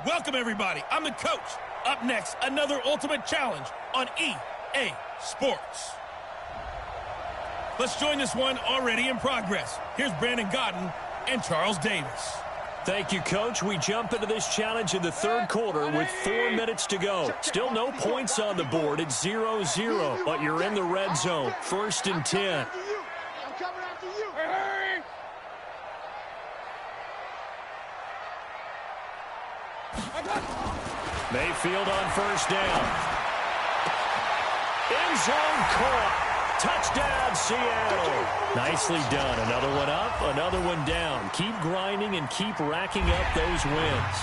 Welcome, everybody. I'm the coach. Up next, another Ultimate Challenge on EA Sports. Let's join this one already in progress. Here's Brandon Godden and Charles Davis. Thank you, Coach. We jump into this challenge in the third quarter with 4 minutes to go. Still no points on the board. It's 0-0, but you're in the red zone. 1st and 10. I'm coming after you. Hurry! Mayfield on 1st down. End zone caught. Touchdown, Seattle. Nicely done. Another one up, another one down. Keep grinding and keep racking up those wins.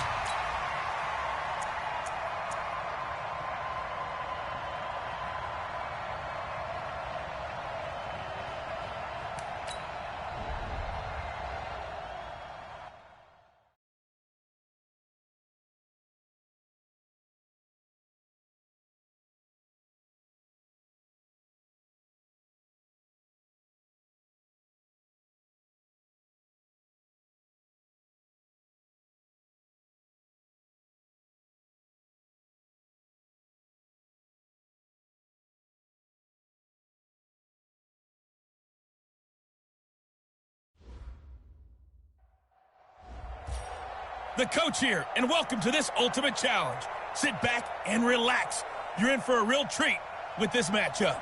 The coach here, and welcome to this Ultimate Challenge. Sit back and relax. You're in for a real treat with this matchup.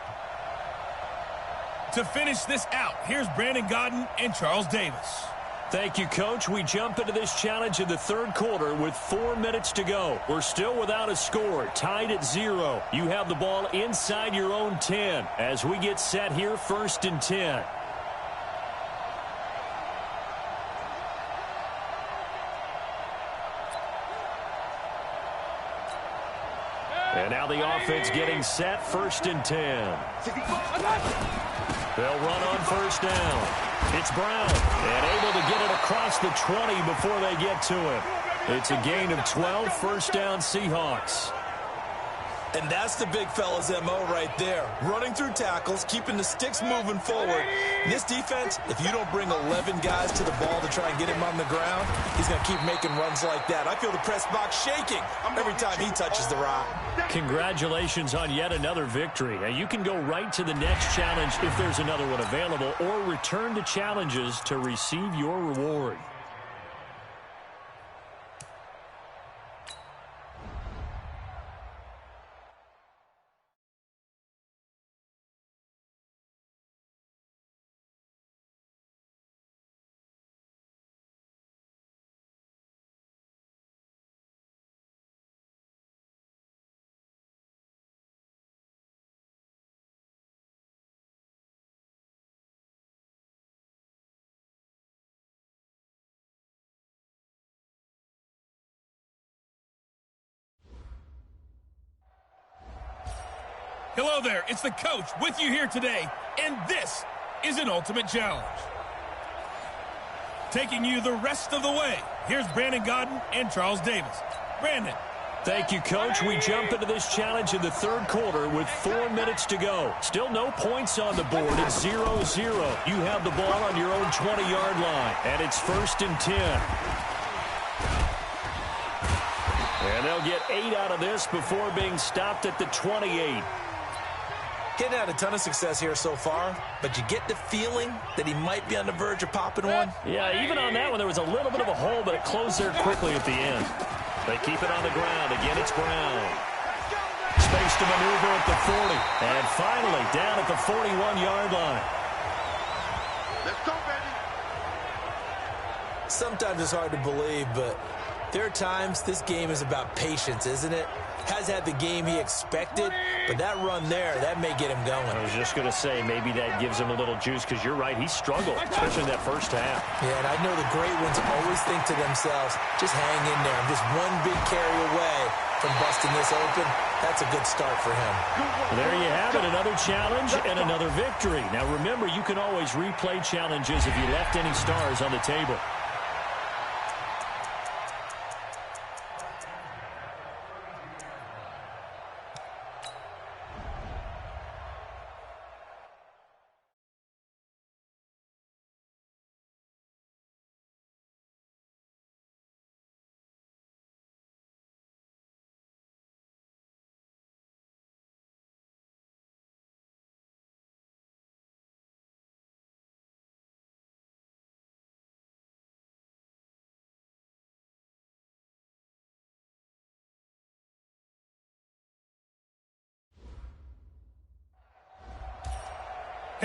To finish this out, here's Brandon Godden and Charles Davis. Thank you, Coach. We jump into this challenge in the third quarter with 4 minutes to go. We're still without a score, tied at 0. You have the ball inside your own 10 as we get set here, 1st and 10. And now the offense getting set, 1st and 10. They'll run on 1st down. It's Brown, and able to get it across the 20 before they get to him. It's a gain of 12, 1st down Seahawks. And that's the big fella's MO right there. Running through tackles, keeping the sticks moving forward. In this defense, if you don't bring 11 guys to the ball to try and get him on the ground, he's going to keep making runs like that. I feel the press box shaking every time he touches the rock. Congratulations on yet another victory. Now you can go right to the next challenge if there's another one available, or return to challenges to receive your reward. Hello there, it's the coach with you here today, and this is an Ultimate Challenge. Taking you the rest of the way, here's Brandon Godden and Charles Davis. Brandon. Thank you, Coach. We jump into this challenge in the third quarter with 4 minutes to go. Still no points on the board. It's 0-0. You have the ball on your own 20-yard line, and it's 1st and 10. And they'll get 8 out of this before being stopped at the 28. Getting had a ton of success here so far, but you get the feeling that he might be on the verge of popping one. Yeah, even on that one, there was a little bit of a hole, but it closed there quickly at the end. They keep it on the ground. Again, it's Brown. Space to maneuver at the 40. And finally, down at the 41-yard line. Let's go, baby. Sometimes it's hard to believe, but there are times this game is about patience, isn't it? Has had the game he expected, but that run there, that may get him going. I was just going to say, maybe that gives him a little juice, because you're right, he struggled, especially in that first half. Yeah, and I know the great ones always think to themselves, just hang in there. I'm just one big carry away from busting this open. That's a good start for him. Well, there you have it, another challenge and another victory. Now remember, you can always replay challenges if you left any stars on the table.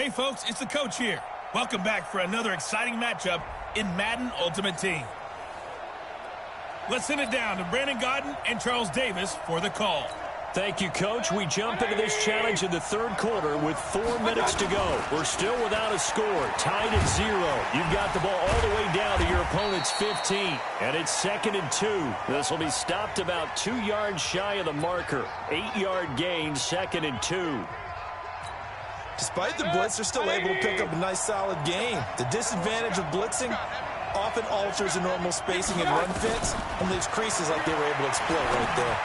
Hey folks, it's the coach here. Welcome back for another exciting matchup in Madden Ultimate Team. Let's send it down to Brandon Gaudin and Charles Davis for the call. Thank you, Coach. We jump into this challenge in the third quarter with 4 minutes to go. We're still without a score, tied at 0. You've got the ball all the way down to your opponent's 15, and it's 2nd and 2. This will be stopped about 2 yards shy of the marker. 8-yard gain, 2nd and 2. Despite the blitz, they're still able to pick up a nice, solid gain. The disadvantage of blitzing often alters the normal spacing and run fits and leaves creases like they were able to exploit right there.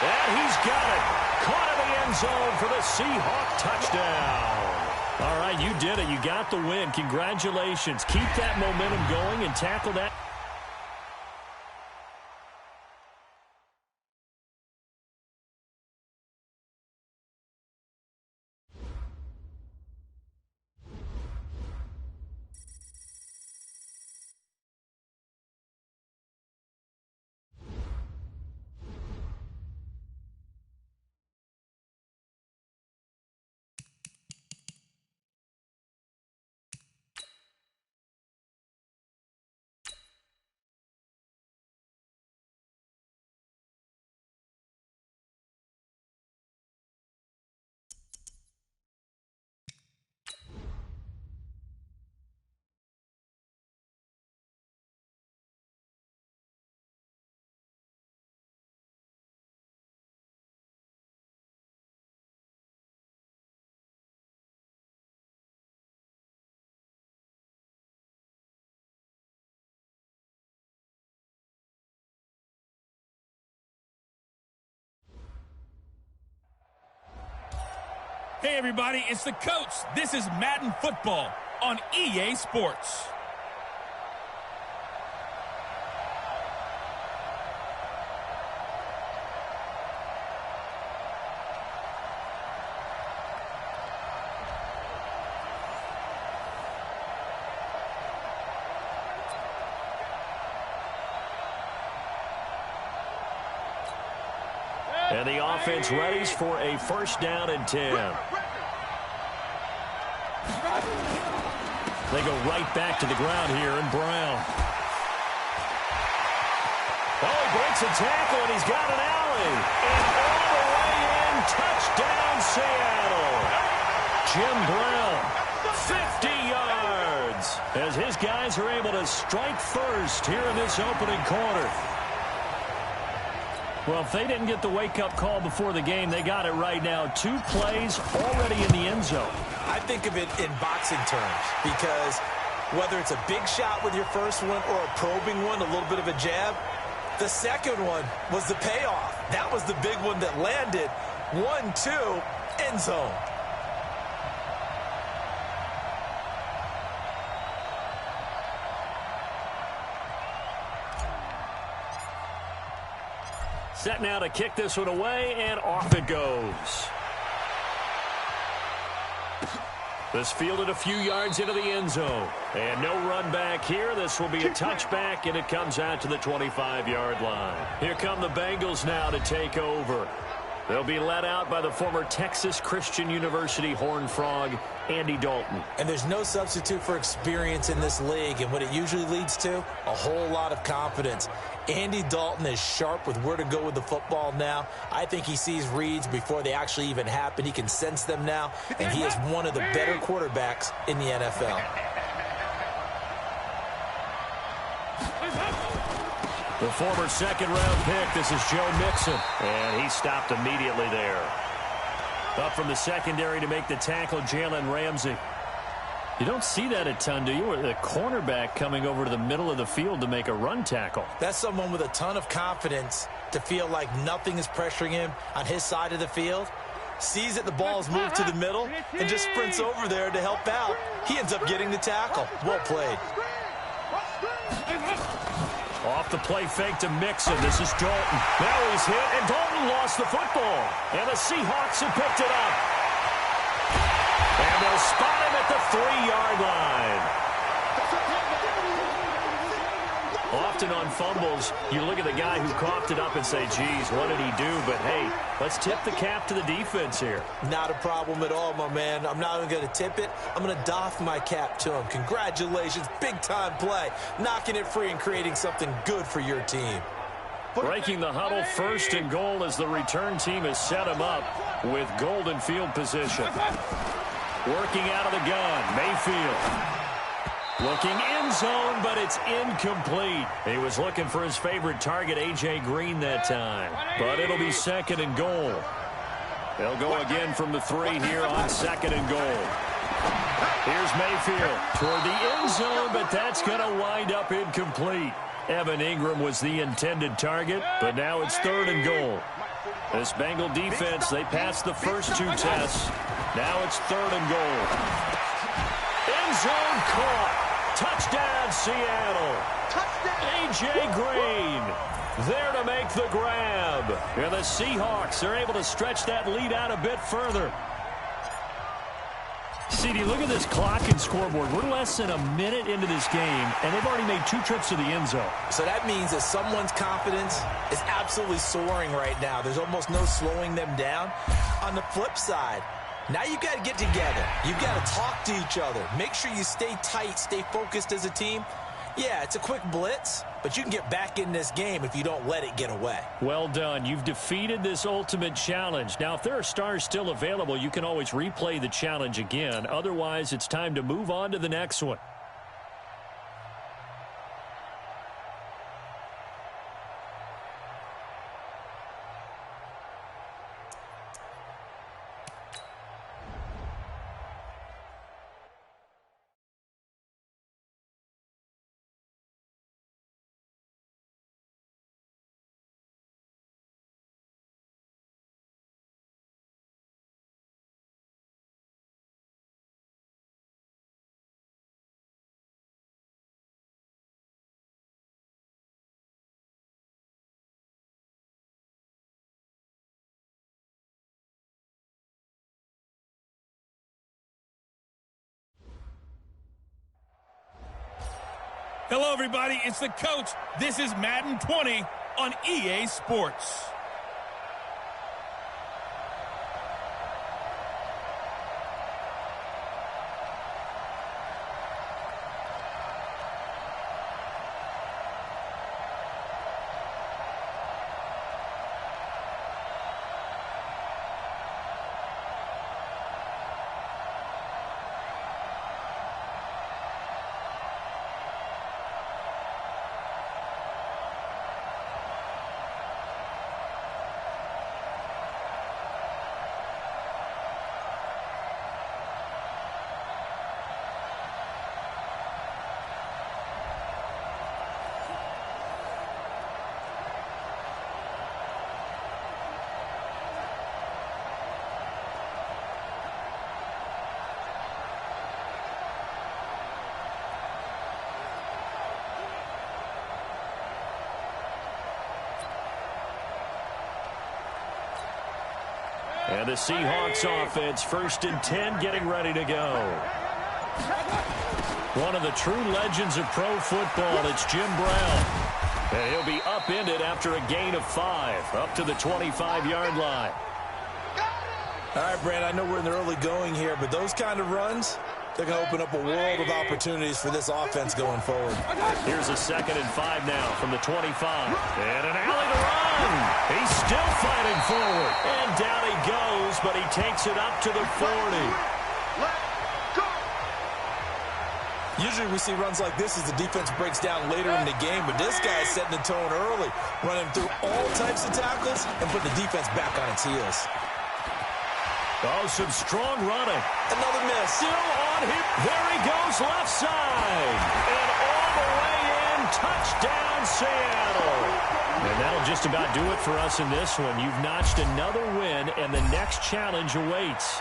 And he's got it. Caught in the end zone for the Seahawk touchdown. All right, you did it. You got the win. Congratulations. Keep that momentum going and tackle that. Hey everybody, it's the coach. This is Madden Football on EA Sports. And the offense readies for a 1st down and 10. They go right back to the ground here in Brown. Oh, he breaks a tackle, and he's got an alley. And all the way in, touchdown Seattle. Jim Brown, 50 yards, as his guys are able to strike first here in this opening quarter. Well, if they didn't get the wake-up call before the game, they got it right now. 2 plays already in the end zone. I think of it in boxing terms because whether it's a big shot with your first one or a probing one, a little bit of a jab, the second one was the payoff. That was the big one that landed. 1-2, end zone. Set now to kick this one away, and off it goes. This fielded a few yards into the end zone. And no run back here. This will be a touchback, and it comes out to the 25-yard line. Here come the Bengals now to take over. They'll be led out by the former Texas Christian University Horned Frog, Andy Dalton. And there's no substitute for experience in this league, and what it usually leads to, a whole lot of confidence. Andy Dalton is sharp with where to go with the football now. I think he sees reads before they actually even happen. He can sense them now, and he is one of the better quarterbacks in the NFL. The former 2nd-round pick, this is Joe Mixon, and he stopped immediately there. Up from the secondary to make the tackle, Jalen Ramsey. You don't see that a ton, do you? Or the cornerback coming over to the middle of the field to make a run tackle. That's someone with a ton of confidence to feel like nothing is pressuring him on his side of the field. Sees that the ball is moved to the middle and just sprints over there to help out. He ends up getting the tackle. Well played. Off the play fake to Mixon. This is Dalton. Now he's hit, and Dalton lost the football. And the Seahawks have picked it up. And they'll spot him at the 3-yard line. Off often on fumbles, you look at the guy who coughed it up and say, geez, what did he do? But, hey, let's tip the cap to the defense here. Not a problem at all, my man. I'm not even going to tip it. I'm going to doff my cap to him. Congratulations. Big-time play. Knocking it free and creating something good for your team. Breaking the huddle, 1st and goal as the return team has set him up with golden field position. Working out of the gun, Mayfield. Looking end zone, but it's incomplete. He was looking for his favorite target, A.J. Green, that time. But it'll be 2nd and goal. They'll go again from the 3 here on 2nd and goal. Here's Mayfield toward the end zone, but that's going to wind up incomplete. Evan Ingram was the intended target, but now it's 3rd and goal. This Bengal defense, they passed the first 2 tests. Now it's 3rd and goal. End zone caught. Touchdown, Seattle. A.J. Green there to make the grab. And the Seahawks are able to stretch that lead out a bit further. CD, look at this clock and scoreboard. We're less than a minute into this game, and they've already made 2 trips to the end zone. So that means that someone's confidence is absolutely soaring right now. There's almost no slowing them down. On the flip side, now you've got to get together. You've got to talk to each other. Make sure you stay tight, stay focused as a team. Yeah, it's a quick blitz, but you can get back in this game if you don't let it get away. Well done. You've defeated this ultimate challenge. Now, if there are stars still available, you can always replay the challenge again. Otherwise, it's time to move on to the next one. Hello, everybody. It's the coach. This is Madden 20 on EA Sports. And the Seahawks offense, 1st and 10, getting ready to go. One of the true legends of pro football, it's Jim Brown. And he'll be upended after a gain of 5, up to the 25-yard line. All right, Brand, I know we're in the early going here, but those kind of runs, they're going to open up a world of opportunities for this offense going forward. Here's a 2nd and 5 now from the 25. And an alley to run. He's still fighting forward. And down he goes, but he takes it up to the 40. Usually we see runs like this as the defense breaks down later in the game, but this guy is setting the tone early, running through all types of tackles and putting the defense back on its heels. Oh, some strong running. Another miss. Still on him. There he goes, left side. And all the way in, touchdown, Seattle. And that'll just about do it for us in this one. You've notched another win, and the next challenge awaits.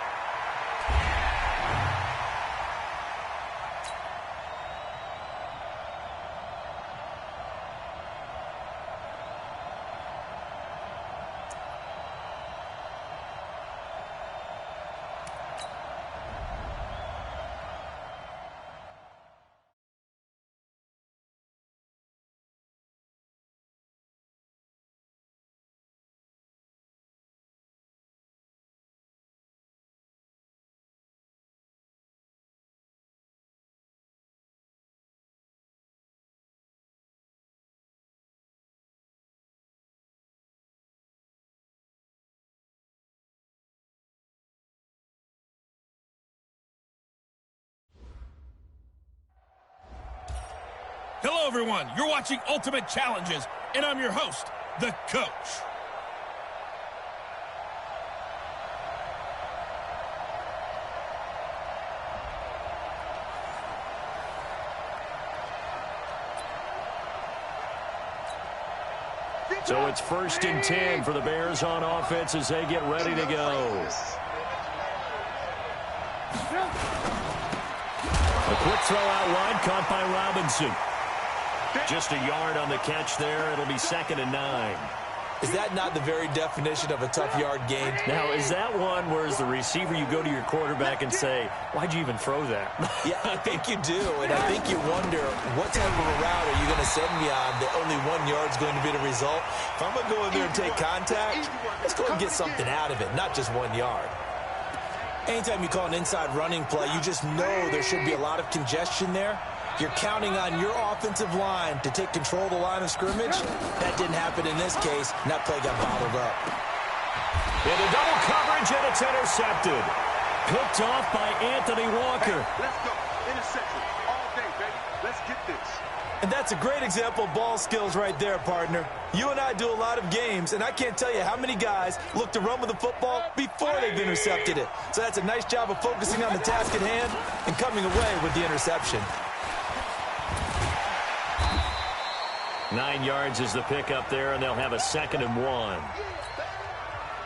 Hello, everyone. You're watching Ultimate Challenges, and I'm your host, the Coach. So it's 1st and 10 for the Bears on offense as they get ready to go. A quick throw out wide, caught by Robinson. Just a yard on the catch there. It'll be 2nd and 9. Is that not the very definition of a tough yard gain? Now, is that one where as the receiver you go to your quarterback and say, why'd you even throw that? Yeah, I think you do, and I think you wonder, what type of a route are you going to send me on that only 1 yard's going to be the result? If I'm going to go in there and take contact, let's go and get something out of it, not just 1 yard. Anytime you call an inside running play, you just know there should be a lot of congestion there. You're counting on your offensive line to take control of the line of scrimmage. That didn't happen in this case, and that play got bottled up. Into double coverage, and it's intercepted. Picked off by Anthony Walker. Hey, let's go. Interception all day, baby. Let's get this. And that's a great example of ball skills right there, partner. You and I do a lot of games, and I can't tell you how many guys look to run with the football before they've intercepted it. So that's a nice job of focusing on the task at hand and coming away with the interception. 9 yards is the pickup there, and they'll have a 2nd and 1.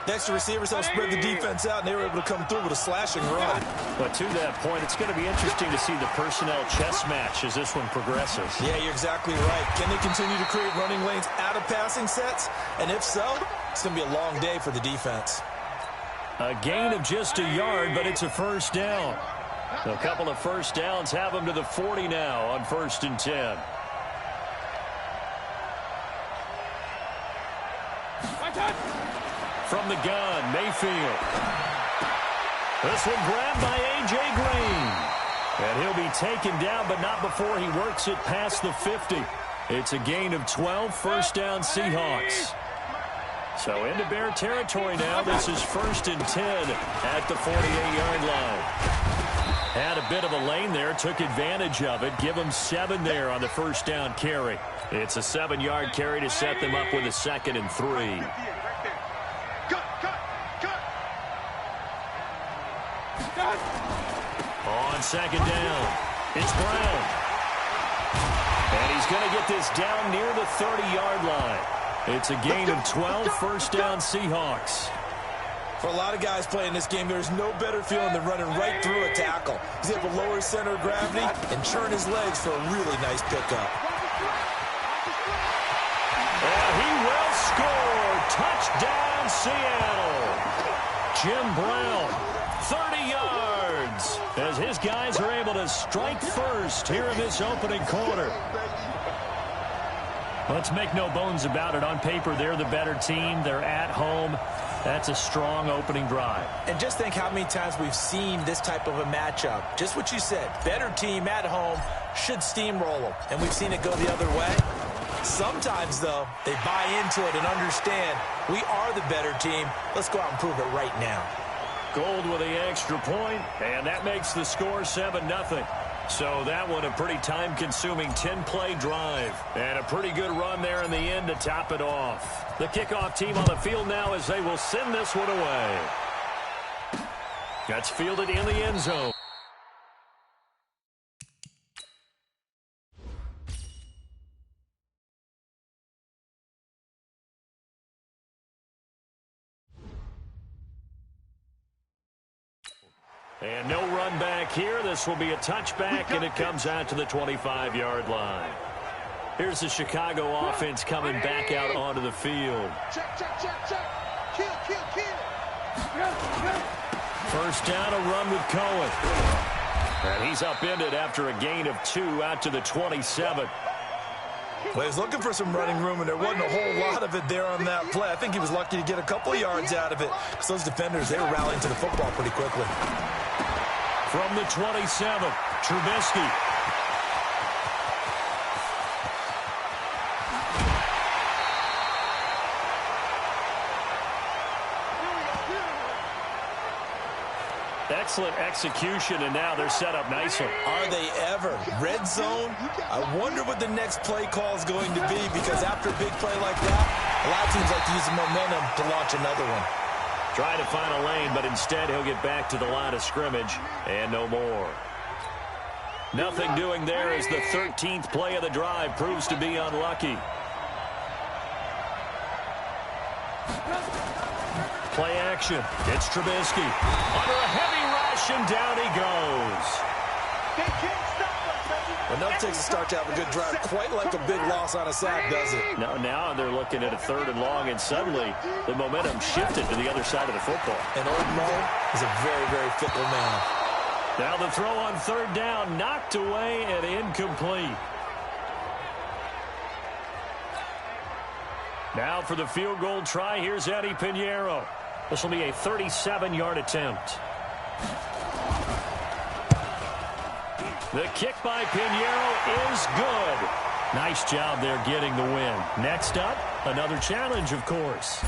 Next, the receivers help spread the defense out, and they were able to come through with a slashing run. But to that point, it's going to be interesting to see the personnel chess match as this one progresses. Yeah, you're exactly right. Can they continue to create running lanes out of passing sets? And if so, it's going to be a long day for the defense. A gain of just a yard, but it's a 1st down. A couple of 1st downs have them to the 40 now on 1st and 10. From the gun, Mayfield. This one grabbed by A.J. Green. And he'll be taken down, but not before he works it past the 50. It's a gain of 12, 1st down Seahawks. So into Bear territory now. This is 1st and 10 at the 48-yard line. Had a bit of a lane there, took advantage of it. Give them 7 there on the 1st down carry. It's a 7-yard carry to set them up with a 2nd and 3. On 2nd down, it's Brown. And he's going to get this down near the 30-yard line. It's a gain of 12, 1st down Seahawks. For a lot of guys playing this game, there's no better feeling than running right through a tackle. He's able to lower his center of gravity and churn his legs for a really nice pickup. And he will score. Touchdown, Seattle. Jim Brown, 30 yards, as his guys are able to strike first here in this opening quarter. Let's make no bones about it. On paper, they're the better team. They're at home. That's a strong opening drive. And just think how many times we've seen this type of a matchup. Just what you said, better team at home should steamroll them. And we've seen it go the other way. Sometimes, though, they buy into it and understand we are the better team. Let's go out and prove it right now. Gold with the extra point, and that makes the score 7-0. So that one a pretty time-consuming 10-play drive. And a pretty good run there in the end to top it off. The kickoff team on the field now as they will send this one away. That's fielded in the end zone. And no run back here. This will be a touchback, and it comes out to the 25-yard line. Here's the Chicago offense coming back out onto the field. Check, check, check, check. Kill, kill, kill. 1st down, a run with Cohen. And he's upended after a gain of 2 out to the 27. Well, he was looking for some running room, and there wasn't a whole lot of it there on that play. I think he was lucky to get a couple of yards out of it, because those defenders, they were rallying to the football pretty quickly. From the 27, Trubisky. Excellent execution, and now they're set up nicely. Are they ever? Red zone? I wonder what the next play call is going to be, because after a big play like that, a lot of teams like to use the momentum to launch another one. Trying to find a lane, but instead he'll get back to the line of scrimmage and no more. Nothing doing there as the 13th play of the drive proves to be unlucky. Play action. It's Trubisky. Under a heavy rush, and down he goes. They can't stop us, baby. Enough takes a start to have a good drive. Quite like a big loss on a sack, does it? No, now they're looking at a 3rd and long, and suddenly the momentum shifted to the other side of the football. And old Mo is a very, very fickle man. Now the throw on 3rd down, knocked away and incomplete. Now for the field goal try, here's Eddie Pinheiro. This will be a 37-yard attempt. The kick by Pinheiro is good. Nice job there getting the win. Next up, another challenge, of course.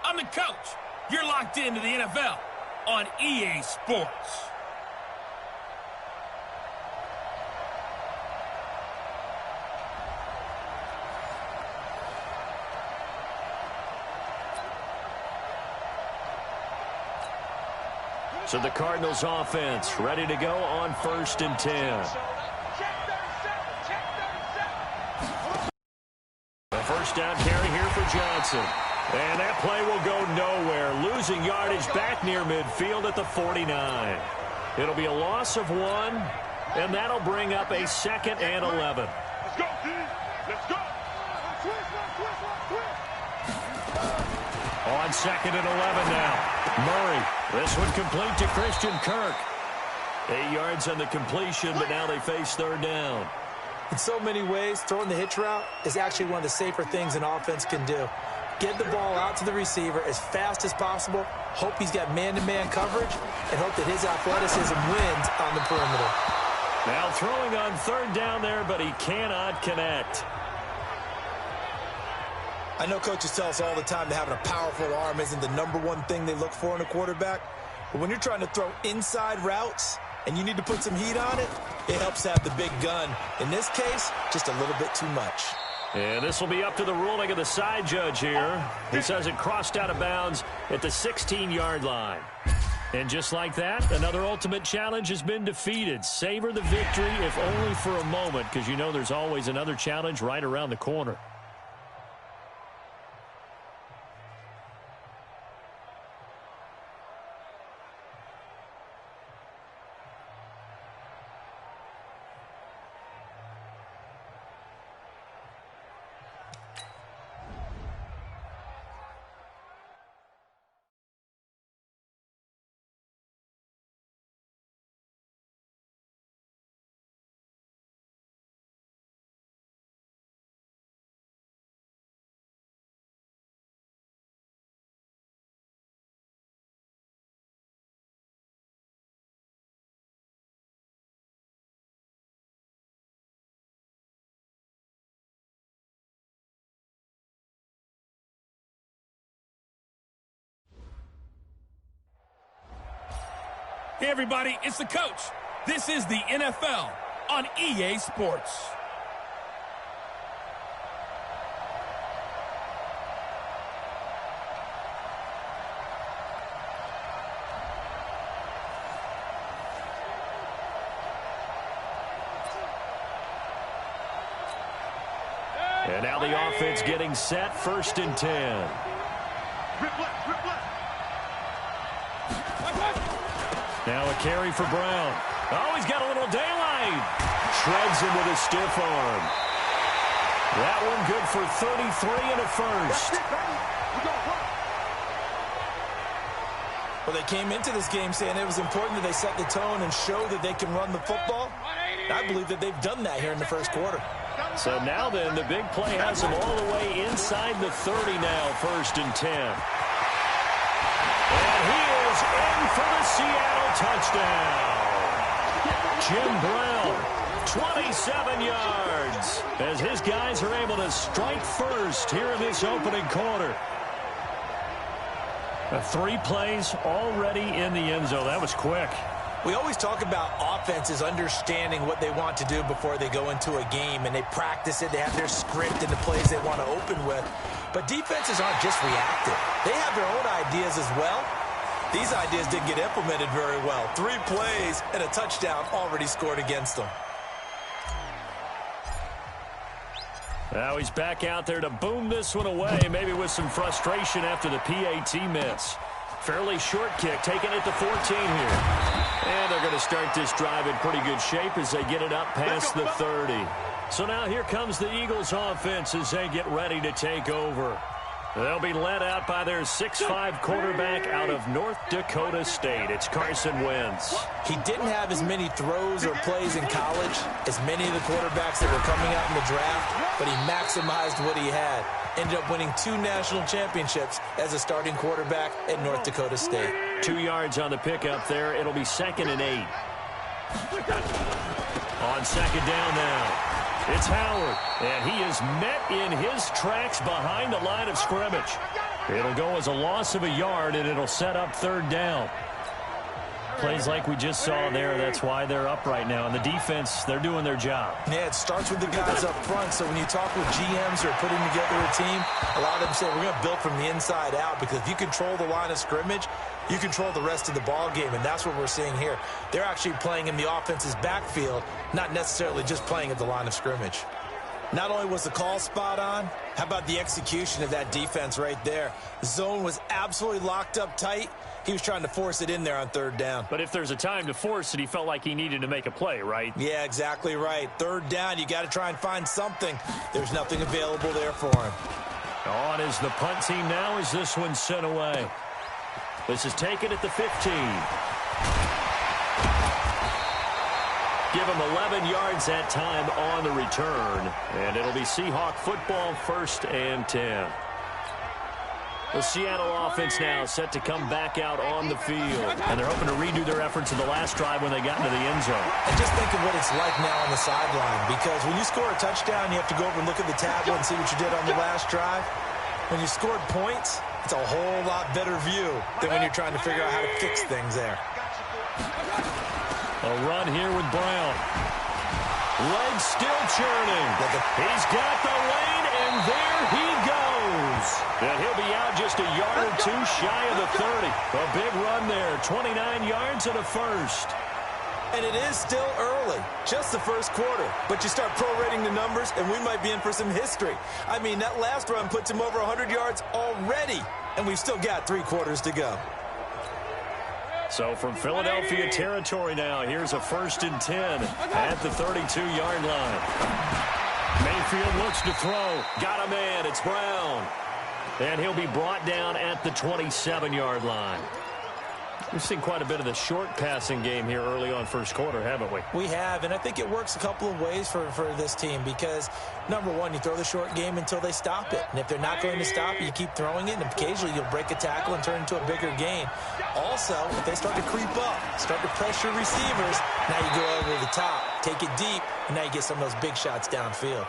I'm the coach. You're locked into the NFL on EA Sports. So the Cardinals offense ready to go on 1st and 10. The first down carry here for Johnson. And that play will go nowhere. Losing yardage back near midfield at the 49. It'll be a loss of 1, and that'll bring up a 2nd and 11. Let's go, D. Let's go. On 2nd and 11 now. Murray. This one complete to Christian Kirk. 8 yards on the completion, but now they face 3rd down. In so many ways, throwing the hitch route is actually one of the safer things an offense can do. Get the ball out to the receiver as fast as possible, hope he's got man-to-man coverage, and hope that his athleticism wins on the perimeter. Now throwing on 3rd down there, but he cannot connect. I know coaches tell us all the time that having a powerful arm isn't the #1 thing they look for in a quarterback, but when you're trying to throw inside routes and you need to put some heat on it, it helps to have the big gun. In this case, just a little bit too much. And this will be up to the ruling of the side judge here. He says it crossed out of bounds at the 16-yard line. And just like that, another ultimate challenge has been defeated. Savor the victory, if only for a moment, because you know there's always another challenge right around the corner. Hey, everybody, it's the coach. This is the NFL on EA Sports. the offense getting set, 1st and 10. Now a carry for Brown. Oh, he's got a little daylight. Shreds him with a stiff arm. That one good for 33 and a first. Well, they came into this game saying it was important that they set the tone and show that they can run the football. I believe that they've done that here in the first quarter. So now then, the big play has them all the way inside the 30 now, 1st and 10. And he is in for the Seattle touchdown. Jim Brown, 27 yards, as his guys are able to strike first here in this opening quarter. 3 plays already in the end zone. That was quick. We always talk about offenses understanding what they want to do before they go into a game, and they practice it. They have their script and the plays they want to open with. But defenses aren't just reactive. They have their own ideas as well. These ideas didn't get implemented very well. 3 plays and a touchdown already scored against them. Now he's back out there to boom this one away, maybe with some frustration after the PAT miss. Fairly short kick, taking it to 14 here. And they're going to start this drive in pretty good shape as they get it up past the 30. So now here comes the Eagles offense as they get ready to take over. They'll be led out by their 6'5" quarterback out of North Dakota State. It's Carson Wentz. He didn't have as many throws or plays in college as many of the quarterbacks that were coming out in the draft, but he maximized what he had. Ended up winning 2 national championships as a starting quarterback at North Dakota State. 2 yards on the pickup there. It'll be 2nd and 8. On 2nd down now. It's Howard, and he is met in his tracks behind the line of scrimmage. It'll go as a loss of a yard, and it'll set up 3rd down. Plays like we just saw there, that's why they're up right now. And the defense, they're doing their job. Yeah, it starts with the guys up front. So when you talk with GMs who are putting together a team, a lot of them say, we're going to build from the inside out, because if you control the line of scrimmage, you control the rest of the ball game, and that's what we're seeing here. They're actually playing in the offense's backfield, not necessarily just playing at the line of scrimmage. Not only was the call spot on, how about the execution of that defense right there? The zone was absolutely locked up tight. He was trying to force it in there on 3rd down. But if there's a time to force it, he felt like he needed to make a play, right? Yeah, exactly right. 3rd down, you got to try and find something. There's nothing available there for him. On is the punt team now as this one's sent away. This is taken at the 15. Give him 11 yards that time on the return. And it'll be Seahawk football, 1st and 10. The Seattle offense now set to come back out on the field. And they're hoping to redo their efforts in the last drive when they got into the end zone. And just think of what it's like now on the sideline. Because when you score a touchdown, you have to go over and look at the tablet and see what you did on the last drive. When you scored points, it's a whole lot better view than when you're trying to figure out how to fix things there. A run here with Brown. Legs still churning. He's got the lane, and there he goes. And he'll be out just a yard or 2 shy of the 30. A big run there, 29 yards and a first. And it is still early, just the first quarter. But you start prorating the numbers, and we might be in for some history. I mean, that last run puts him over 100 yards already, and we've still got 3 quarters to go. So from Philadelphia territory now, here's a 1st and 10 at the 32-yard line. Mayfield looks to throw. Got a man. It's Brown. And he'll be brought down at the 27-yard line. We've seen quite a bit of the short passing game here early on first quarter, haven't we? We have, and I think it works a couple of ways for this team because, number one, you throw the short game until they stop it. And if they're not going to stop it, you keep throwing it, and occasionally you'll break a tackle and turn into a bigger gain. Also, if they start to creep up, start to pressure receivers, now you go over the top, take it deep, and now you get some of those big shots downfield.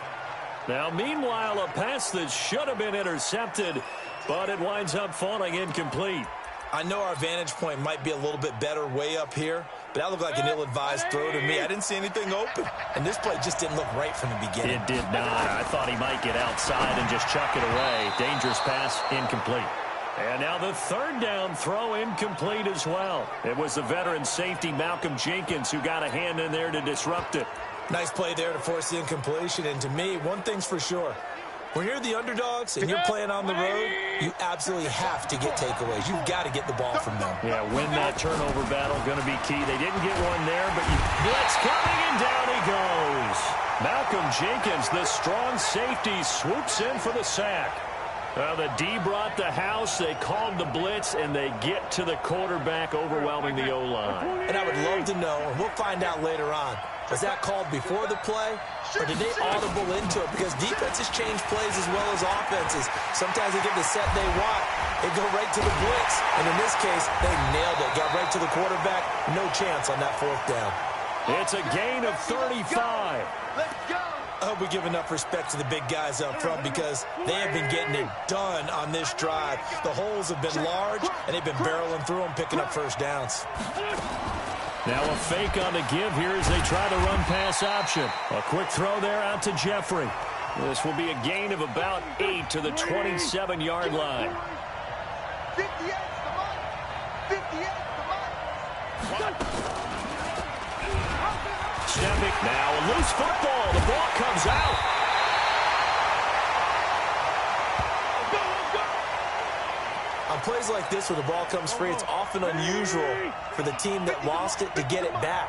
Now, meanwhile, a pass that should have been intercepted, but it winds up falling incomplete. I know our vantage point might be a little bit better way up here, but that looked like an ill-advised throw to me. I didn't see anything open, and this play just didn't look right from the beginning. It did not. I thought he might get outside and just chuck it away. Dangerous pass, incomplete. And now the 3rd down throw incomplete as well. It was the veteran safety Malcolm Jenkins who got a hand in there to disrupt it. Nice play there to force the incompletion, and to me, one thing's for sure. When you're the underdogs and you're playing on the road, you absolutely have to get takeaways. You've got to get the ball from them. Yeah, win that turnover battle, going to be key. They didn't get one there, but blitz coming, and down he goes. Malcolm Jenkins, the strong safety, swoops in for the sack. The D brought the house. They called the blitz, and they get to the quarterback, overwhelming the O-line. And I would love to know, and we'll find out later on, was that called before the play, or did they audible into it? Because defenses change plays as well as offenses. Sometimes they get the set they want. They go right to the blitz. And in this case, they nailed it. Got right to the quarterback. No chance on that fourth down. It's a gain of 35. Let's go. I hope we give enough respect to the big guys up front because they have been getting it done on this drive. The holes have been large, and they've been barreling through them, picking up first downs. Now a fake on the give here as they try to run pass option. A quick throw there out to Jeffrey. This will be a gain of about 8 to the 27-yard line. 58 the mark. 58 the mark. Stepping now, a loose football. The ball comes out. On plays like this where the ball comes free, it's often unusual for the team that lost it to get it back.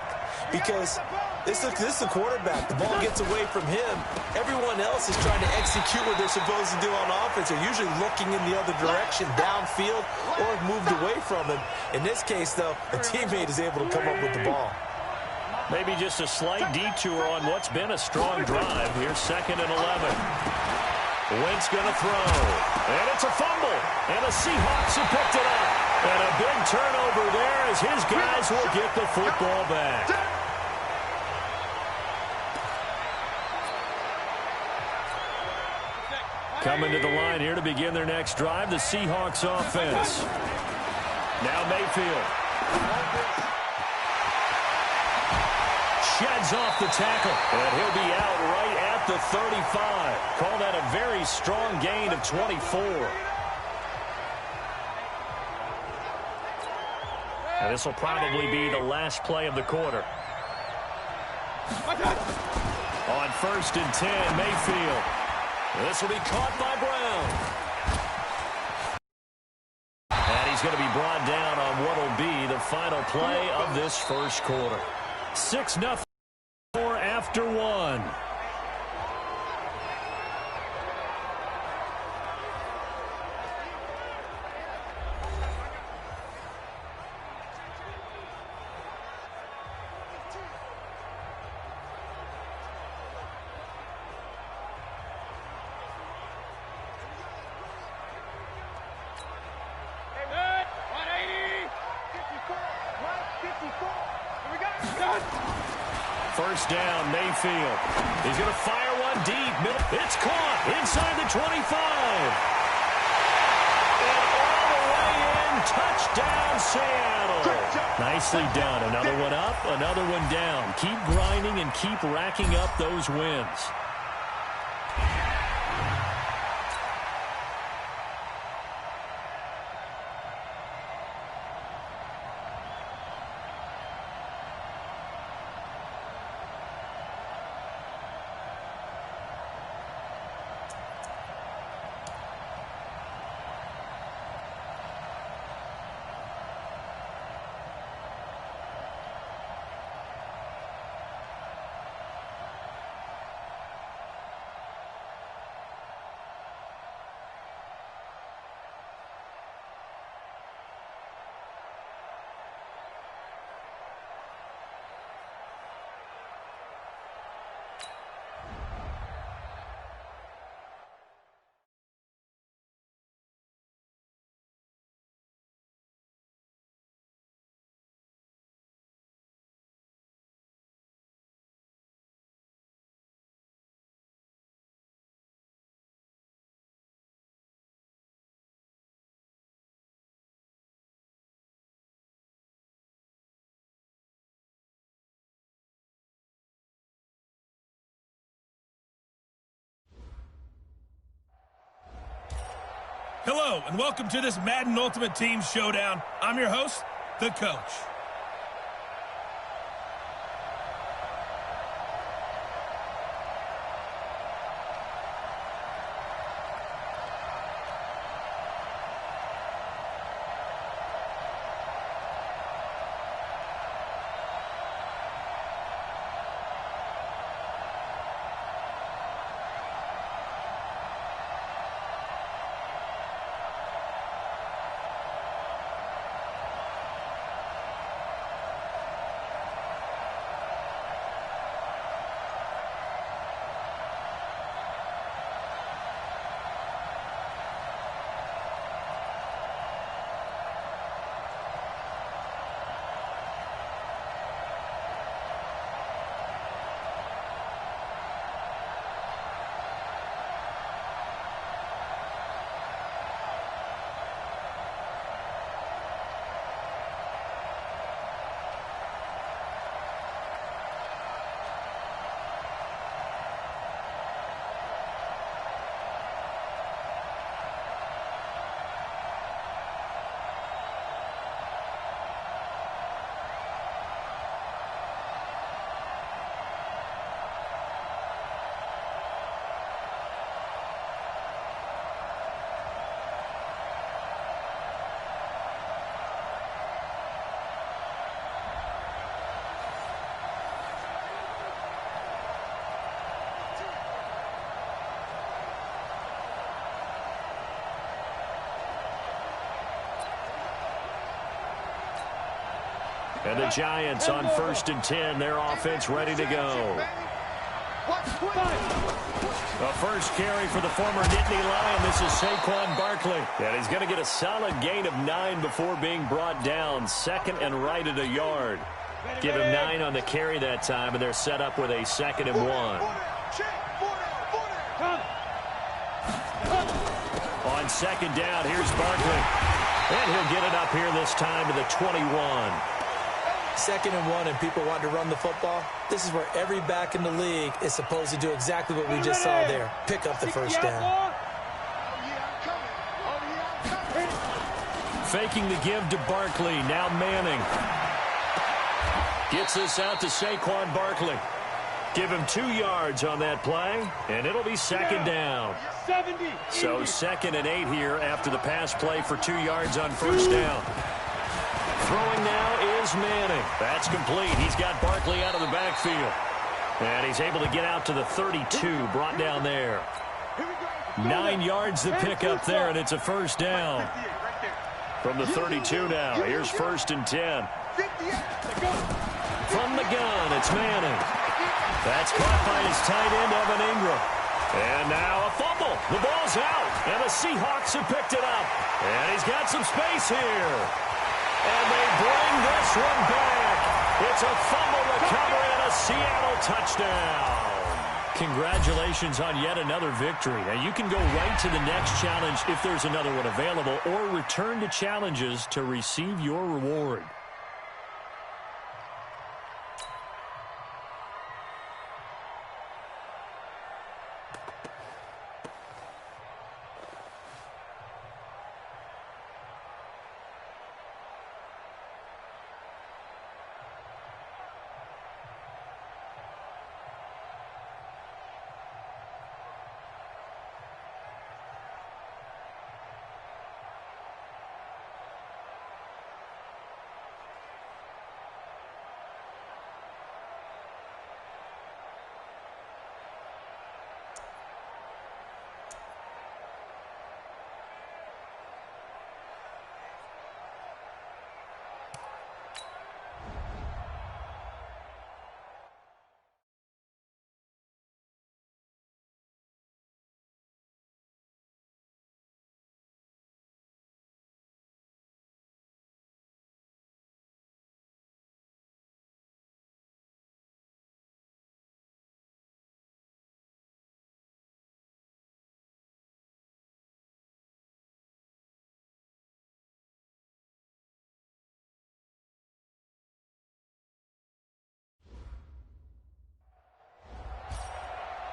Because this is the quarterback. The ball gets away from him. Everyone else is trying to execute what they're supposed to do on offense. They're usually looking in the other direction, downfield, or have moved away from him. In this case, though, a teammate is able to come up with the ball. Maybe just a slight detour on what's been a strong drive. Here's 2nd and 11. Wentz going to throw. And it's a fumble. And the Seahawks have picked it up. And a big turnover there as his guys will get the football back. Coming to the line here to begin their next drive, the Seahawks offense. Now Mayfield. Sheds off the tackle, and he'll be out right at the 35. Call that a very strong gain of 24. And this will probably be the last play of the quarter. On 1st and 10, Mayfield. This will be caught by Brown. And he's going to be brought down on what will be the final play of this first quarter. 6-0 after 1. First down, Mayfield. He's going to fire one deep. It's caught inside the 25. And all the way in, touchdown, Seattle. Nicely done. Another one up, another one down. Keep grinding and keep racking up those wins. Hello, and welcome to this Madden Ultimate Team Showdown. I'm your host, the Coach. And the Giants on 1st and 10. Their offense ready to go. The first carry for the former Nittany Lion. This is Saquon Barkley. And he's going to get a solid gain of 9 before being brought down. Second and right at a yard. Give him 9 on the carry that time, and they're set up with a 2nd and 1. On 2nd down, here's Barkley. And he'll get it up here this time to the 21. 2nd and 1 and people want to run the football. This is where every back in the league is supposed to do exactly what we just saw there. Pick up the first down. Faking the give to Barkley. Now Manning. Gets this out to Saquon Barkley. Give him 2 yards on that play, and it'll be 2nd down. So 2nd and 8 here after the pass play for 2 yards on 1st down. Throwing now is Manning. That's complete. He's got Barkley out of the backfield. And he's able to get out to the 32, brought down there. 9 yards to pick up there, and it's a 1st down. From the 32 now, here's 1st and 10. From the gun, it's Manning. That's caught by his tight end, Evan Ingram. And now a fumble. The ball's out, and the Seahawks have picked it up. And he's got some space here. And they bring this one back. It's a fumble recovery and a Seattle touchdown. Congratulations on yet another victory. Now you can go right to the next challenge if there's another one available, or return to challenges to receive your reward.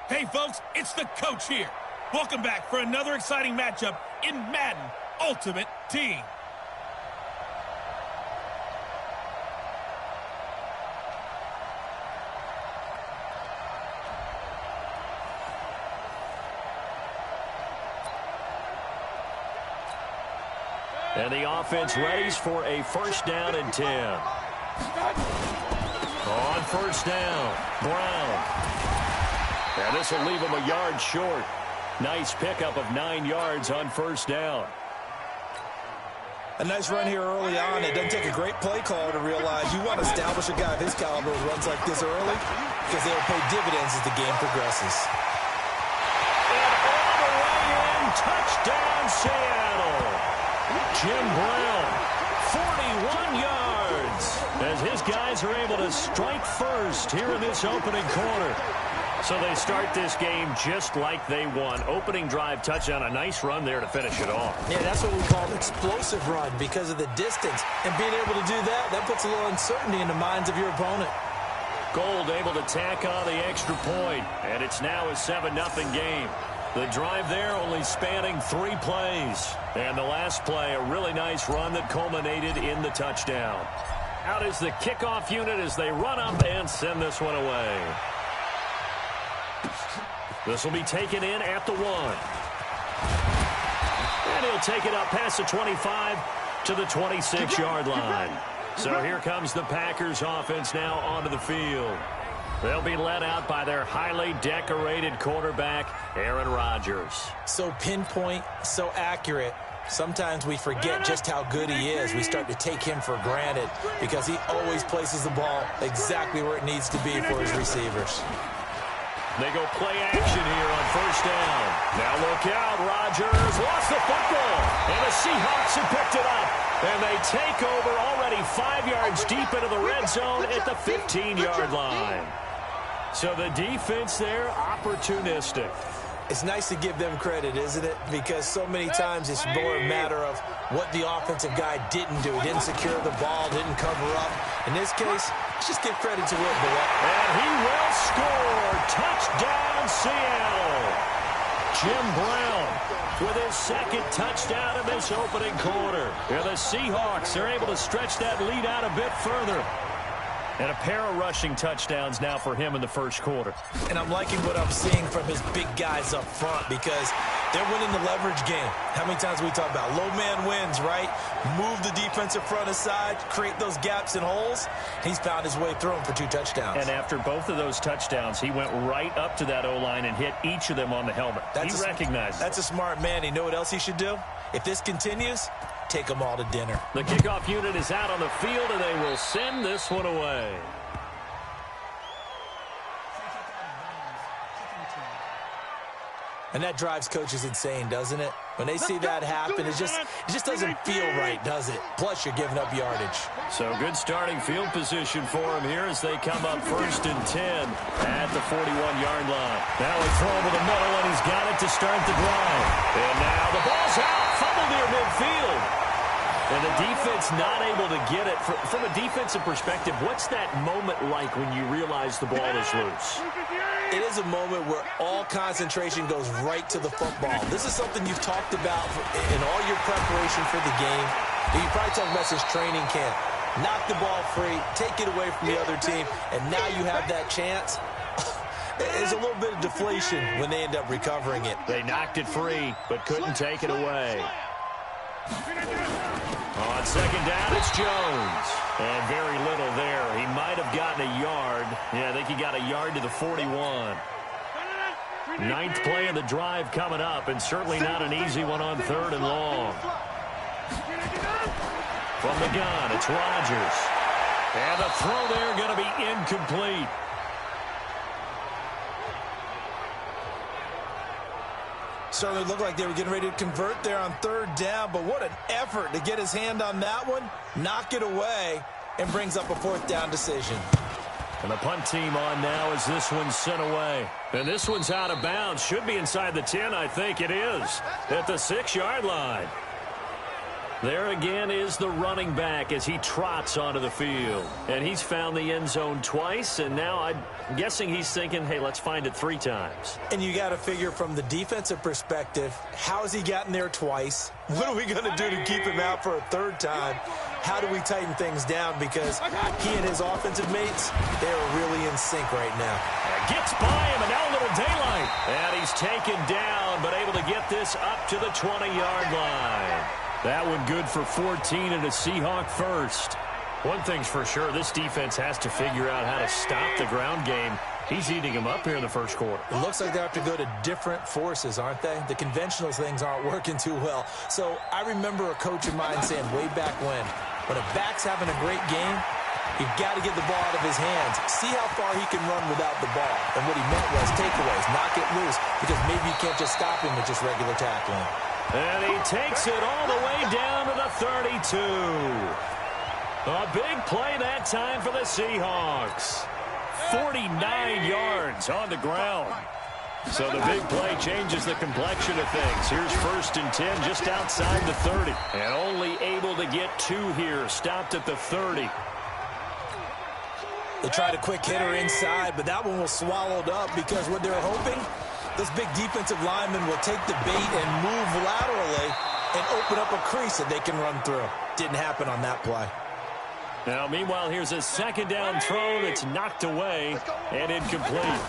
Hey, folks, it's the coach here. Welcome back for another exciting matchup in Madden Ultimate Team. And the offense readies for a 1st down and 10. On 1st down, Brown. And this will leave him a yard short. Nice pickup of 9 yards on 1st down. A nice run here early on. It doesn't take a great play caller to realize you want to establish a guy of his caliber who runs like this early, because they'll pay dividends as the game progresses. And all the way in, touchdown Seattle. Jim Brown, 41 yards, as his guys are able to strike first here in this opening quarter. So they start this game just like they won. Opening drive touchdown, a nice run there to finish it off. Yeah, that's what we call an explosive run because of the distance. And being able to do that, that puts a little uncertainty in the minds of your opponent. Gold able to tack on the extra point, and it's now a 7-0 game. The drive there only spanning 3 plays. And the last play, a really nice run that culminated in the touchdown. Out is the kickoff unit as they run up and send this one away. This will be taken in at the 1. And he'll take it up past the 25 to the 26-yard line. So here comes the Packers offense now onto the field. They'll be led out by their highly decorated quarterback, Aaron Rodgers. So pinpoint, so accurate. Sometimes we forget just how good he is. We start to take him for granted because he always places the ball exactly where it needs to be for his receivers. They go play action here on first down. Now look out, Rodgers lost the football, and the Seahawks have picked it up. And they take over already 5 yards deep into the red zone at the 15-yard line. So the defense there, opportunistic. It's nice to give them credit, isn't it? Because so many times it's more a matter of what the offensive guy didn't do. He didn't secure the ball, didn't cover up. In this case, let's just give credit to Will Bullock. And he will score. Touchdown, Seattle. Jim Brown with his second touchdown in this opening quarter. And the Seahawks are able to stretch that lead out a bit further. And a pair of rushing touchdowns now for him in the first quarter. And I'm liking what I'm seeing from his big guys up front because they're winning the leverage game. How many times we talk about low man wins, right? Move the defensive front aside, create those gaps and holes. He's found his way through them for 2 touchdowns. And after both of those touchdowns, he went right up to that O-line and hit each of them on the helmet. He recognized it. That's a smart man. You know what else he should do? If this continues, take them all to dinner. The kickoff unit is out on the field, and they will send this one away. And that drives coaches insane, doesn't it? When they see that happen, it just doesn't feel right, does it? Plus, you're giving up yardage. So good starting field position for him here as they come up 1st and 10 at the 41-yard line. Now a throw over the middle, and he's got it to start the drive. And now the ball's out, fumbled near midfield. And the defense not able to get it. From a defensive perspective, what's that moment like when you realize the ball is loose? It is a moment where all concentration goes right to the football. This is something you've talked about in all your preparation for the game. You probably talked about since training camp. Knock the ball free, take it away from the other team, and now you have that chance. There's a little bit of deflation when they end up recovering it. They knocked it free, but couldn't take it away. On second down, it's Jones. And very little there. He might have gotten a yard. Yeah, I think he got a yard to the 41. 9th play of the drive coming up, and certainly not an easy one on 3rd and long. From the gun, it's Rodgers. And the throw there going to be incomplete. Certainly looked like they were getting ready to convert there on 3rd down, but what an effort to get his hand on that one, knock it away, and brings up a 4th down decision. And the punt team on now as this one's sent away. And this one's out of bounds. Should be inside the 10, I think it is, at the 6-yard line. There again is the running back as he trots onto the field. And he's found the end zone twice, and now I'm guessing he's thinking, hey, let's find it 3 times. And you got to figure from the defensive perspective, how has he gotten there twice? What are we going to do to keep him out for a 3rd time? How do we tighten things down? Because he and his offensive mates, they are really in sync right now. Gets by him, and now a little daylight. And he's taken down, but able to get this up to the 20-yard line. That one good for 14 and a Seahawk first. One thing's for sure, this defense has to figure out how to stop the ground game. He's eating them up here in the first quarter. It looks like they have to go to different forces, aren't they? The conventional things aren't working too well. So I remember a coach of mine saying way back when a back's having a great game, you've got to get the ball out of his hands. See how far he can run without the ball. And what he meant was takeaways, knock it loose, because maybe you can't just stop him with just regular tackling. And he takes it all the way down to the 32. A big play that time for the Seahawks. 49 yards on the ground. So the big play changes the complexion of things. Here's 1st and 10 just outside the 30. And only able to get 2 here. Stopped at the 30. They tried a quick hitter inside, but that one was swallowed up because what they're hoping, this big defensive lineman will take the bait and move laterally and open up a crease that they can run through. Didn't happen on that play. Now, meanwhile, here's a 2nd down throw that's knocked away and incomplete.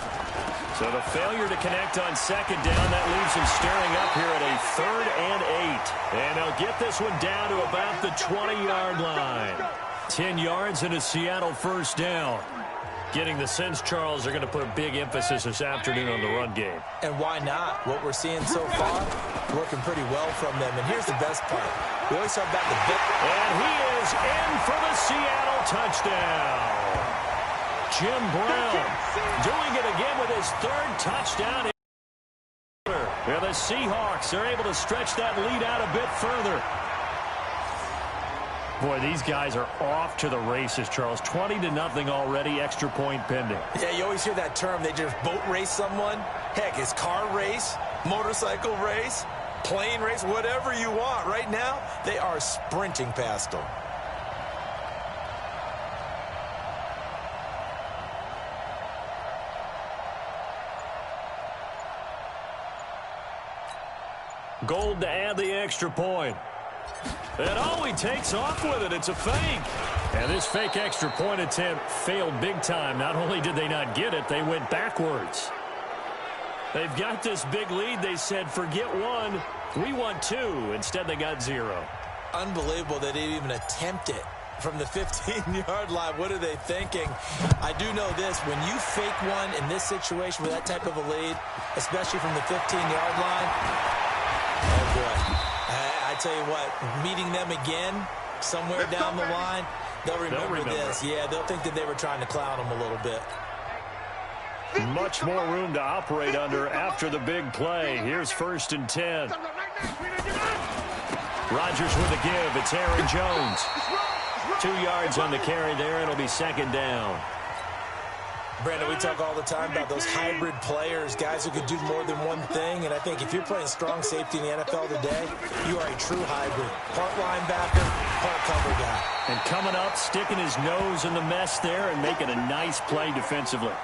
So the failure to connect on 2nd down, that leaves him staring up here at a 3rd and 8. And they'll get this one down to about the 20-yard line. 10 yards and a Seattle 1st down. Getting the sense, Charles, they're going to put a big emphasis this afternoon on the run game. And why not? What we're seeing so far, working pretty well from them. And here's the best part. We always talk about the bit. And he is in for the Seattle touchdown. Jim Brown doing it again with his third touchdown. And the Seahawks are able to stretch that lead out a bit further. Boy, these guys are off to the races, Charles. 20-0 already, extra point pending. Yeah, you always hear that term. They just boat race someone. Heck, it's car race, motorcycle race, plane race, whatever you want. Right now, they are sprinting past them. Gold to add the extra point. And he takes off with it. It's a fake. And this fake extra point attempt failed big time. Not only did they not get it, they went backwards. They've got this big lead. They said, forget one, we want two. Instead, they got 0. Unbelievable they didn't even attempt it from the 15-yard line. What are they thinking? I do know this. When you fake one in this situation with that type of a lead, especially from the 15-yard line, oh, boy. I tell you what, meeting them again somewhere down the line, they'll remember this. Yeah, they'll think that they were trying to clown them a little bit. Much more room to operate under after the big play. Here's 1st and 10. Rodgers with a give. It's Aaron Jones. 2 yards on the carry there. It'll be 2nd down. Brandon, we talk all the time about those hybrid players, guys who could do more than one thing. And I think if you're playing strong safety in the NFL today, you are a true hybrid. Part linebacker, part cover guy. And coming up, sticking his nose in the mess there and making a nice play defensively.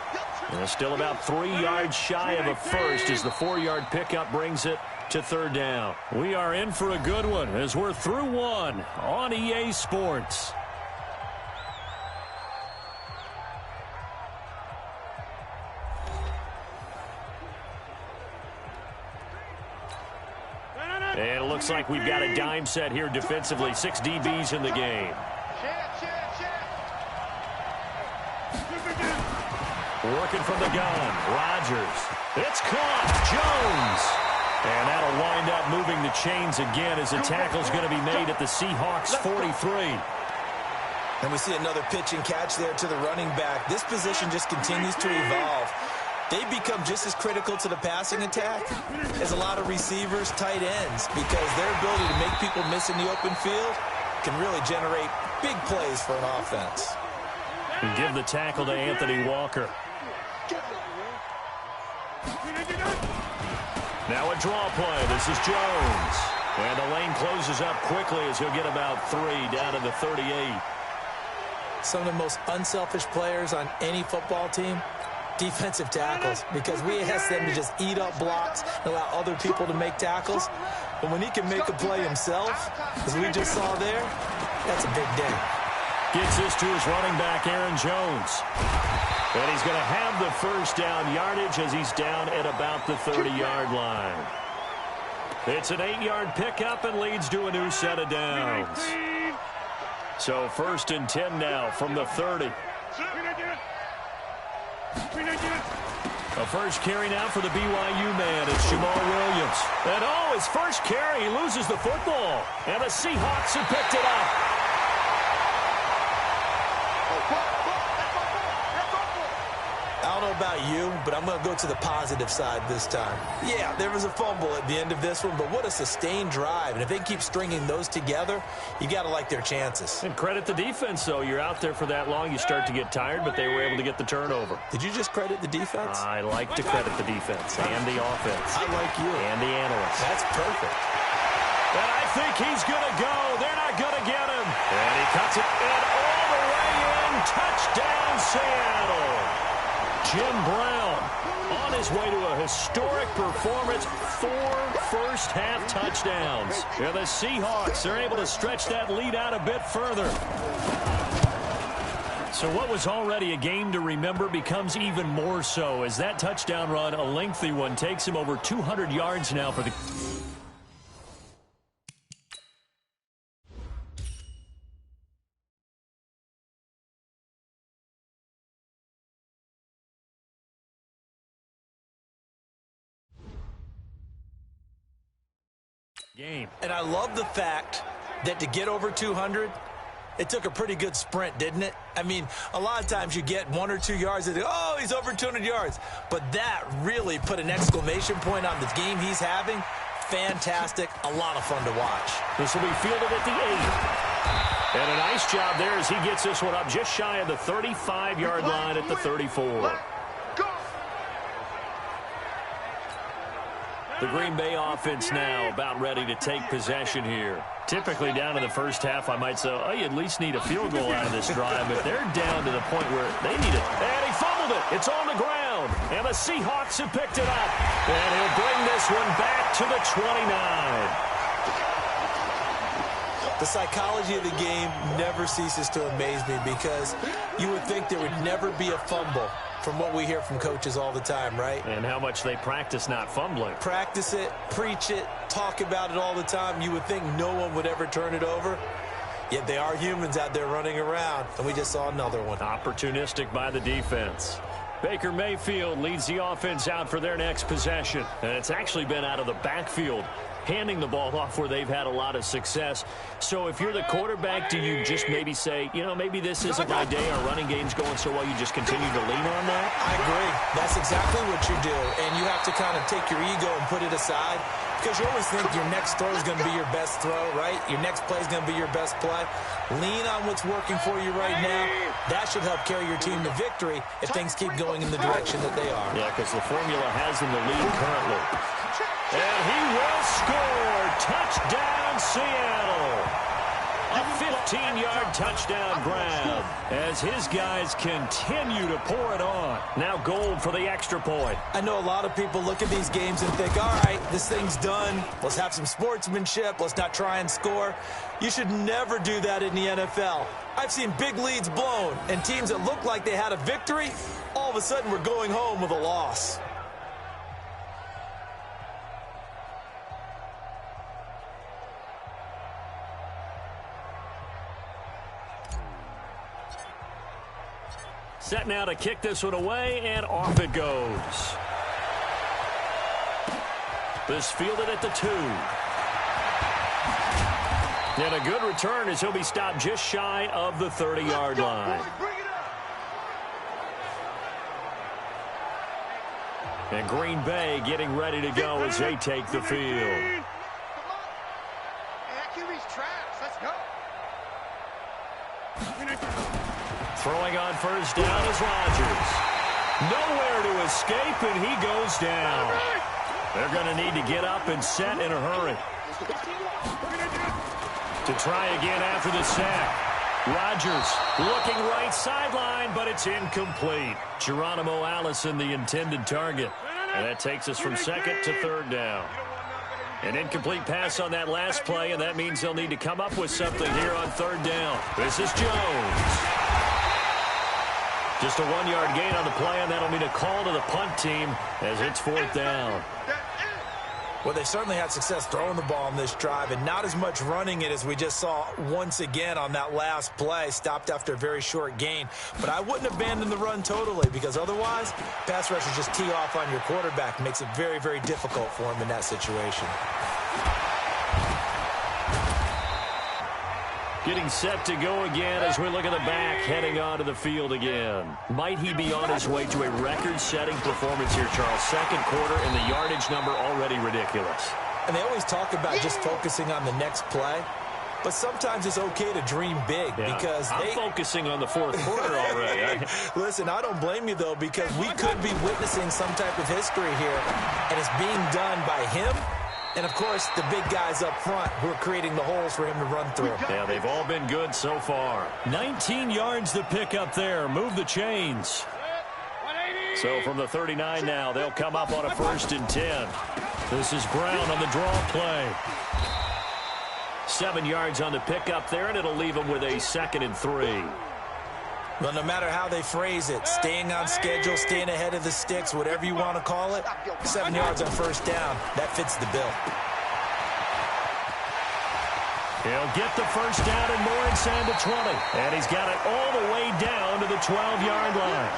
And still about 3 yards shy of a first as the 4-yard pickup brings it to 3rd down. We are in for a good one as we're through one on EA Sports. And it looks like we've got a dime set here defensively. 6 DBs in the game. Working from the gun. Rodgers. It's caught. Jones. And that'll wind up moving the chains again as the tackle's going to be made at the Seahawks 43. And we see another pitch and catch there to the running back. This position just continues to evolve. They become just as critical to the passing attack as a lot of receivers, tight ends, because their ability to make people miss in the open field can really generate big plays for an offense. And give the tackle to Anthony Walker. Now a draw play. This is Jones. And the lane closes up quickly as he'll get about 3 down to the 38. Some of the most unselfish players on any football team, defensive tackles, because we ask them to just eat up blocks and allow other people to make tackles. But when he can make a play himself, as we just saw there, that's a big day. Gets this to his running back, Aaron Jones. And he's going to have the first down yardage as he's down at about the 30-yard line. It's an 8-yard pickup and leads to a new set of downs. So 1st and 10 now from the 30. A first carry now for the BYU man. It's Jamal Williams. And his first carry, he loses the football. And the Seahawks have picked it up. I don't know about you, but I'm going to go to the positive side this time. Yeah, there was a fumble at the end of this one, but what a sustained drive. And if they keep stringing those together, you got to like their chances. And credit the defense, though. You're out there for that long, you start to get tired, but they were able to get the turnover. Did you just credit the defense? I like to credit the defense and the offense. I like you. And the analysts. That's perfect. And I think he's going to go. They're not going to get him. And he cuts it and all the way in. Touchdown, Seattle. Jim Brown on his way to a historic performance. 4 first-half touchdowns. And the Seahawks are able to stretch that lead out a bit further. So what was already a game to remember becomes even more so as that touchdown run, a lengthy one, takes him over 200 yards now for the game. And I love the fact that to get over 200, it took a pretty good sprint, didn't it? I mean, a lot of times you get 1 or 2 yards and oh, he's over 200 yards. But that really put an exclamation point on the game he's having. Fantastic. A lot of fun to watch. This will be fielded at the 8. And a nice job there as he gets this one up just shy of the 35-yard line at the 34. The Green Bay offense now about ready to take possession here. Typically down in the first half, I might say, oh, you at least need a field goal out of this drive, but they're down to the point where they need it. And he fumbled it. It's on the ground. And the Seahawks have picked it up. And he'll bring this one back to the 29. The psychology of the game never ceases to amaze me because you would think there would never be a fumble from what we hear from coaches all the time, right? And how much they practice not fumbling. Practice it, preach it, talk about it all the time. You would think no one would ever turn it over. Yet they are humans out there running around, and we just saw another one. Opportunistic by the defense. Baker Mayfield leads the offense out for their next possession. And it's actually been out of the backfield, handing the ball off where they've had a lot of success. So if you're the quarterback, do you just maybe say, you know, maybe this isn't my day, our running game's going so well, you just continue to lean on that? I agree. That's exactly what you do. And you have to kind of take your ego and put it aside because you always think your next throw is going to be your best throw, right? Your next play is going to be your best play. Lean on what's working for you right now. That should help carry your team to victory if things keep going in the direction that they are. Yeah, because the formula has them the lead currently. And he will score. Touchdown, Seattle. A 15-yard touchdown grab as his guys continue to pour it on. Now gold for the extra point. I know a lot of people look at these games and think, all right, this thing's done. Let's have some sportsmanship. Let's not try and score. You should never do that in the NFL. I've seen big leads blown and teams that looked like they had a victory, all of a sudden were going home with a loss. Set now to kick this one away, and off it goes. This fielded at the 2. And a good return as he'll be stopped just shy of the 30-yard line. And Green Bay getting ready to go as they take the field. Throwing on first down is Rodgers. Nowhere to escape, and he goes down. They're going to need to get up and set in a hurry. To try again after the sack. Rodgers looking right sideline, but it's incomplete. Geronimo Allison, the intended target. And that takes us from second to third down. An incomplete pass on that last play, and that means they'll need to come up with something here on third down. This is Jones. Just a 1-yard gain on the play, and that'll mean a call to the punt team as it's fourth down. Well, they certainly had success throwing the ball on this drive and not as much running it as we just saw once again on that last play. Stopped after a very short gain. But I wouldn't abandon the run totally because otherwise, pass rushers just tee off on your quarterback. Makes it very, very difficult for him in that situation. Getting set to go again as we look at the back, heading onto the field again. Might he be on his way to a record-setting performance here, Charles? Second quarter and the yardage number already ridiculous. And they always talk about just focusing on the next play. But sometimes it's okay to dream big because I'm focusing on the fourth quarter already. Listen, I don't blame you, though, because we could be witnessing some type of history here, and it's being done by him. And, of course, the big guys up front who are creating the holes for him to run through. Yeah, they've all been good so far. 19 yards to pick up there. Move the chains. So from the 39 now, they'll come up on a 1st and 10. This is Brown on the draw play. 7 yards on the pickup there, and it'll leave them with a 2nd and 3. Well, no matter how they phrase it, staying on schedule, staying ahead of the sticks, whatever you want to call it, 7 yards on first down, that fits the bill. He'll get the first down and more inside the 20. And he's got it all the way down to the 12-yard line.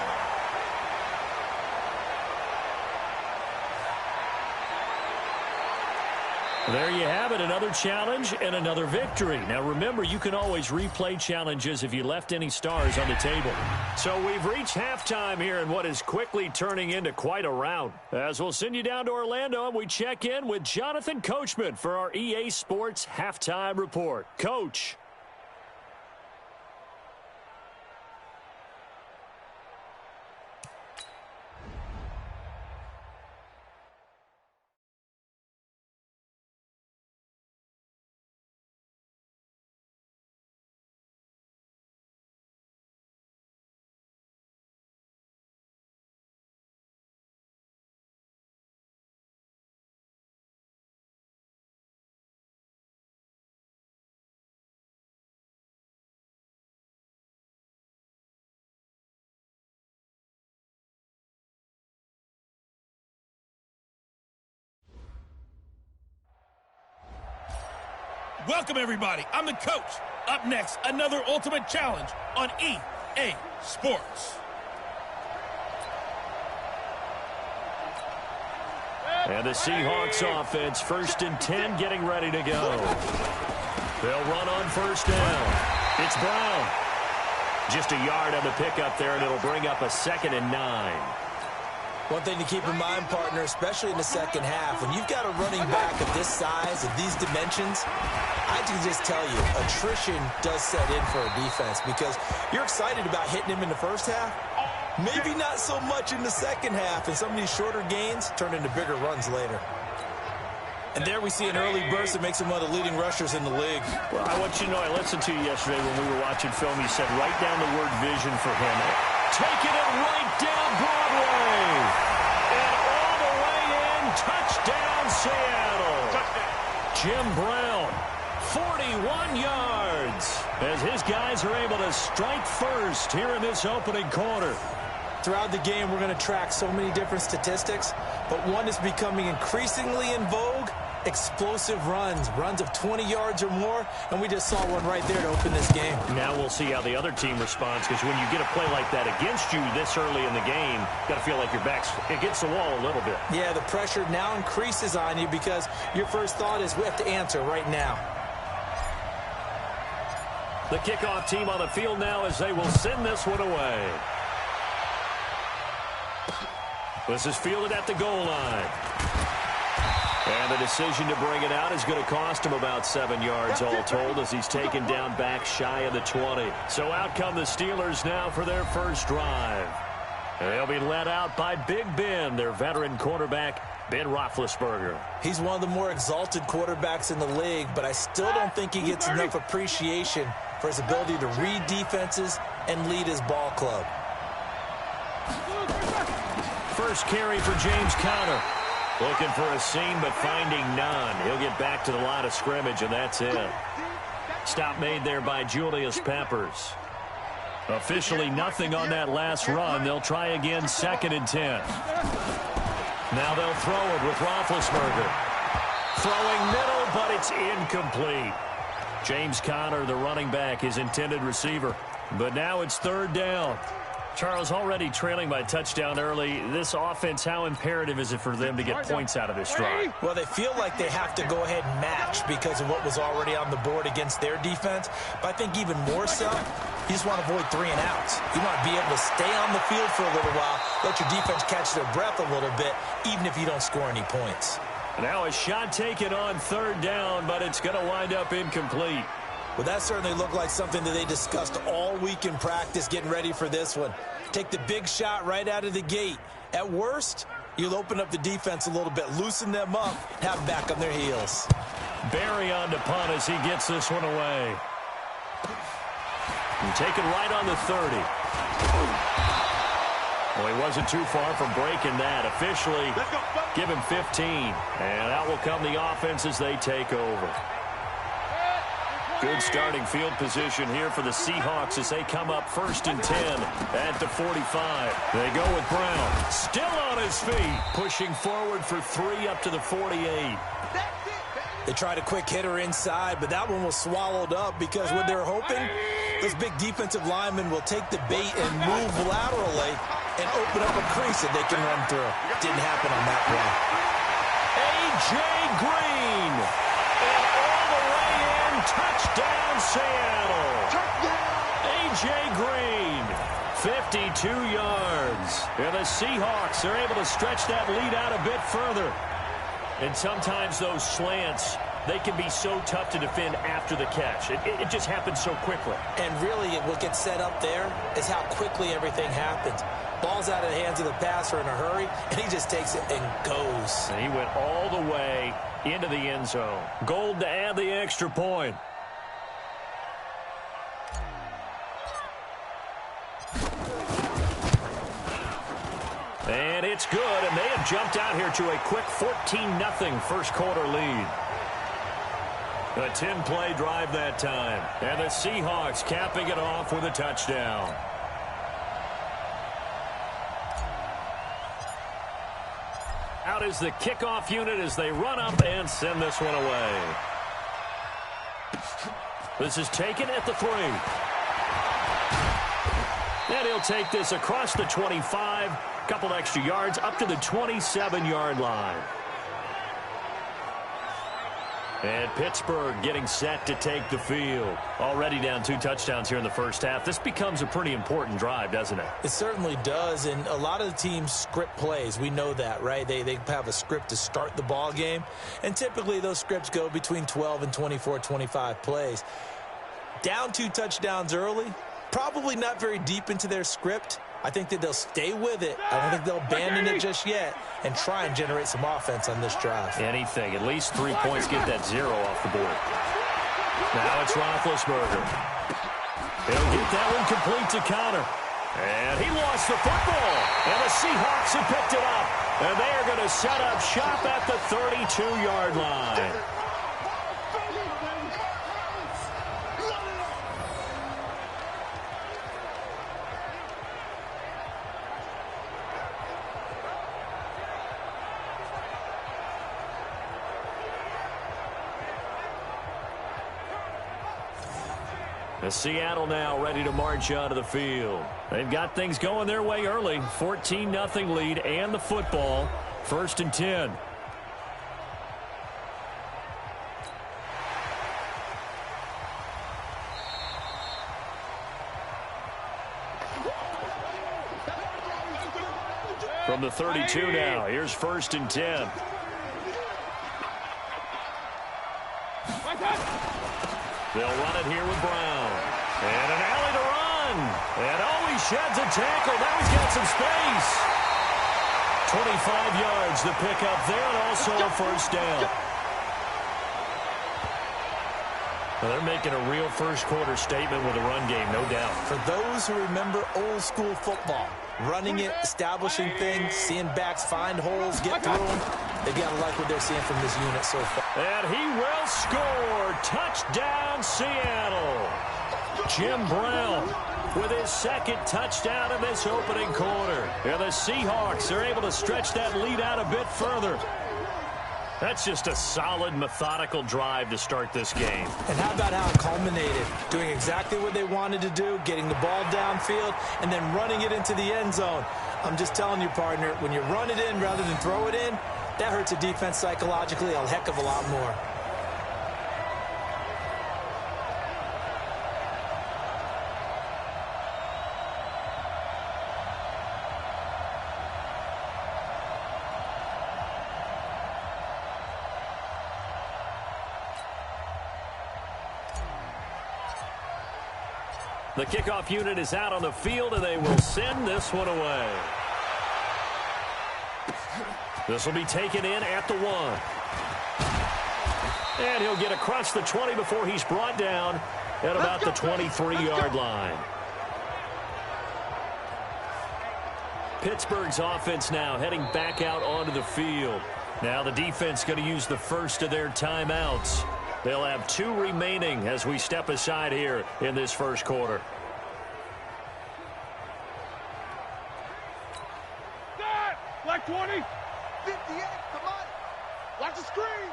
There you have it, another challenge and another victory. Now remember, you can always replay challenges if you left any stars on the table. So we've reached halftime here in what is quickly turning into quite a rout. As we'll send you down to Orlando, and we check in with Jonathan Coachman for our EA Sports Halftime Report. Coach. Welcome, everybody. I'm the coach. Up next, another ultimate challenge on EA Sports. And the Seahawks offense, 1st and 10, getting ready to go. They'll run on 1st down. It's Brown. Just a yard on the pickup there, and it'll bring up a 2nd and 9. One thing to keep in mind, partner, especially in the second half, when you've got a running back of this size, of these dimensions, I can just tell you, attrition does set in for a defense because you're excited about hitting him in the first half. Maybe not so much in the second half, and some of these shorter gains turn into bigger runs later. And there we see an early burst that makes him one of the leading rushers in the league. Well, I want you to know, I listened to you yesterday when we were watching film. You said write down the word vision for him. Taking it right down Broadway. And all the way in, touchdown Seattle. Jim Brown, 41 yards, as his guys are able to strike first here in this opening quarter. Throughout the game, we're going to track so many different statistics, but one is becoming increasingly in vogue: explosive runs, runs of 20 yards or more, and we just saw one right there to open this game. Now we'll see how the other team responds, because when you get a play like that against you this early in the game, you got to feel like your back's against the wall a little bit. Yeah, the pressure now increases on you because your first thought is we have to answer right now. The kickoff team on the field now as they will send this one away. This is fielded at the goal line. And the decision to bring it out is going to cost him about 7 yards all told, as he's taken down back shy of the 20. So out come the Steelers now for their first drive. And they'll be led out by Big Ben, their veteran quarterback, Ben Roethlisberger. He's one of the more exalted quarterbacks in the league, but I still don't think he gets enough appreciation for his ability to read defenses and lead his ball club. First carry for James Conner. Looking for a seam, but finding none. He'll get back to the line of scrimmage, and that's it. Stop made there by Julius Peppers. Officially nothing on that last run. They'll try again, 2nd and 10. Now they'll throw it with Roethlisberger. Throwing middle, but it's incomplete. James Conner, the running back, his intended receiver. But now it's 3rd down. Charles, already trailing by touchdown early. This offense, how imperative is it for them to get points out of this drive? Well, they feel like they have to go ahead and match because of what was already on the board against their defense. But I think even more so, you just want to avoid 3 and outs. You want to be able to stay on the field for a little while, let your defense catch their breath a little bit, even if you don't score any points. Now a shot taken on 3rd down, but it's going to wind up incomplete. Well, that certainly looked like something that they discussed all week in practice, getting ready for this one. Take the big shot right out of the gate. At worst, you'll open up the defense a little bit, loosen them up, have them back on their heels. Barry on to punt as he gets this one away. And taken right on the 30. Well, he wasn't too far from breaking that. Officially, give him 15. And out will come the offense as they take over. Good starting field position here for the Seahawks as they come up 1st and 10 at the 45. They go with Brown. Still on his feet. Pushing forward for 3 up to the 48. They tried a quick hitter inside, but that one was swallowed up because what they're hoping, those big defensive linemen will take the bait and move laterally and open up a crease that they can run through. Didn't happen on that play. A.J. Green Touchdown, Seattle. A.J. Green, 52 yards. And the Seahawks are able to stretch that lead out a bit further. And sometimes those slants, they can be so tough to defend after the catch. It just happens so quickly. And really, what gets set up there is how quickly everything happens. Ball's out of the hands of the passer in a hurry, and he just takes it and goes. And he went all the way into the end zone. Gold to add the extra point. And it's good, and they have jumped out here to a quick 14-0 first quarter lead. A 10-play drive that time. And the Seahawks capping it off with a touchdown. Out is the kickoff unit as they run up and send this one away. This is taken at the 3. And he'll take this across the 25. Couple extra yards up to the 27-yard line. And Pittsburgh getting set to take the field. Already down 2 touchdowns here in the first half. This becomes a pretty important drive, doesn't it? It certainly does, and a lot of the teams script plays. We know that, right? They have a script to start the ball game, and typically those scripts go between 12 and 24, 25 plays. Down 2 touchdowns early, probably not very deep into their script. I think that they'll stay with it. I don't think they'll abandon it just yet and try and generate some offense on this drive. Anything. At least 3 points, get that 0 off the board. Now it's Roethlisberger. He'll get that one complete to Connor. And he lost the football. And the Seahawks have picked it up. And they are going to set up shop at the 32-yard line. Seattle now ready to march onto the field. They've got things going their way early. 14-0 lead and the football. 1st and 10. From the 32 now. Here's 1st and 10. They'll run it here with Brown. And an alley to run. And he sheds a tackle. Now he's got some space. 25 yards the pickup there, and also a first down. Well, they're making a real first quarter statement with a run game, no doubt. For those who remember old school football, running it, establishing things, seeing backs find holes, get through them, they've got to like what they're seeing from this unit so far. And he will score. Touchdown, Seattle. Jim Brown with his 2nd touchdown in this opening quarter. And the Seahawks are able to stretch that lead out a bit further. That's just a solid, methodical drive to start this game. And how about how it culminated? Doing exactly what they wanted to do, getting the ball downfield, and then running it into the end zone. I'm just telling you, partner, when you run it in rather than throw it in, that hurts a defense psychologically a heck of a lot more. The kickoff unit is out on the field, and they will send this one away. This will be taken in at the 1. And he'll get across the 20 before he's brought down at about the 23-yard line. Pittsburgh's offense now heading back out onto the field. Now the defense going to use the first of their timeouts. They'll have 2 remaining as we step aside here in this first quarter. Black 20. 58, come on. Watch the screen.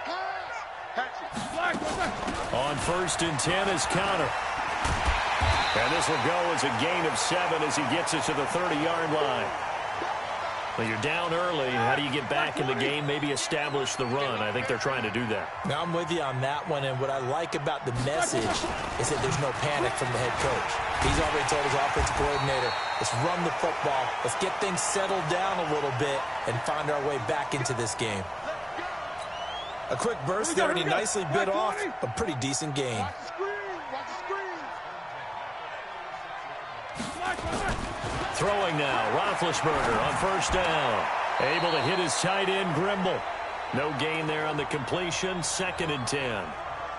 Pass. Catch it. Black, on 1st and 10 is Connor. And this will go as a gain of 7 as he gets it to the 30-yard line. Well, you're down early. How do you get back in the game, maybe establish the run? I think they're trying to do that. Now, I'm with you on that one, and what I like about the message is that there's no panic from the head coach. He's already told his offensive coordinator, let's run the football, let's get things settled down a little bit and find our way back into this game. A quick burst there, and he nicely bit off a pretty decent gain. Watch the screen. Watch the screen. Throwing now, Roethlisberger on first down. Able to hit his tight end, Grimble. No gain there on the completion, 2nd and 10.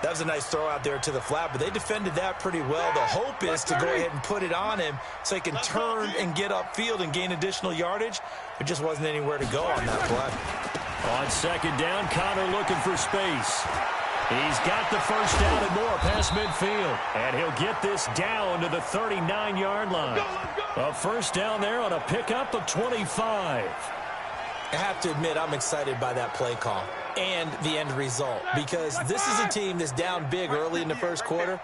That was a nice throw out there to the flat, but they defended that pretty well. The hope is to go ahead and put it on him so he can turn and get upfield and gain additional yardage. There just wasn't anywhere to go on that play. On 2nd down, Connor looking for space. He's got the first down and more past midfield. And he'll get this down to the 39-yard line. A first down there on a pickup of 25. I have to admit, I'm excited by that play call and the end result, because this is a team that's down big early in the first quarter,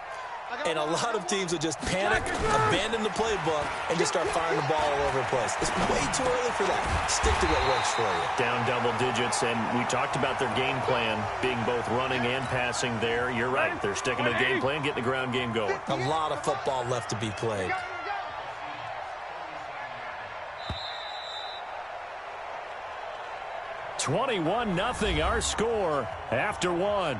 and a lot of teams will just panic, abandon the playbook, and just start firing the ball all over the place. It's way too early for that. Stick to what works for you. Down double digits, and we talked about their game plan being both running and passing there. You're right. They're sticking to the game plan, getting the ground game going. A lot of football left to be played. $21-0 our score after one.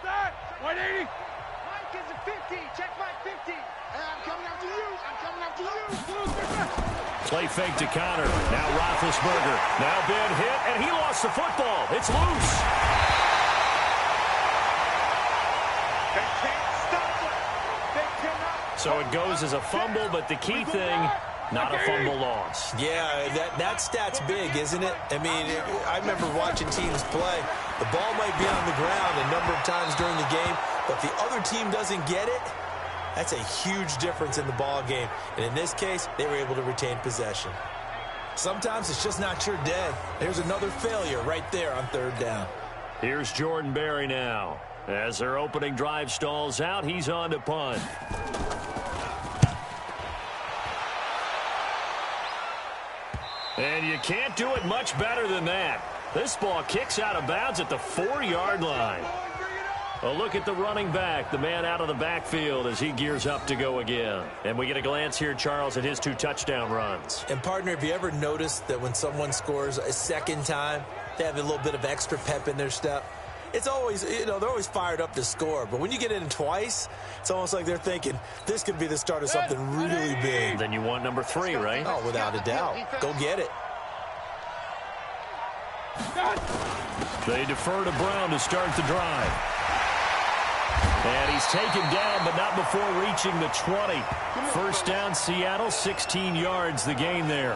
That 180. Mike is a 50. Check my 50. Hey, I'm coming after you. I'm coming after you. Play fake to Connor. Now Roethlisberger. Now been hit, and he lost the football. It's loose. They can't stop it. They cannot. So it goes as a fumble, but the key thing, not a fumble loss. Yeah, that stat's big, isn't it? I mean, I remember watching teams play. The ball might be on the ground a number of times during the game, but if the other team doesn't get it, that's a huge difference in the ball game. And in this case, they were able to retain possession. Sometimes it's just not your day. There's another failure right there on 3rd down. Here's Jordan Berry now. As their opening drive stalls out, he's on to punt. And you can't do it much better than that. This ball kicks out of bounds at the 4-yard line. A look at the running back, the man out of the backfield as he gears up to go again. And we get a glance here, Charles, at his 2 touchdown runs. And, partner, have you ever noticed that when someone scores a second time, they have a little bit of extra pep in their step? It's always, they're always fired up to score. But when you get in twice, it's almost like they're thinking, this could be the start of something really big. Then you want number 3, right? Oh, without a doubt. Go get it. They defer to Brown to start the drive. And he's taken down, but not before reaching the 20. First down, Seattle, 16 yards, the gain there.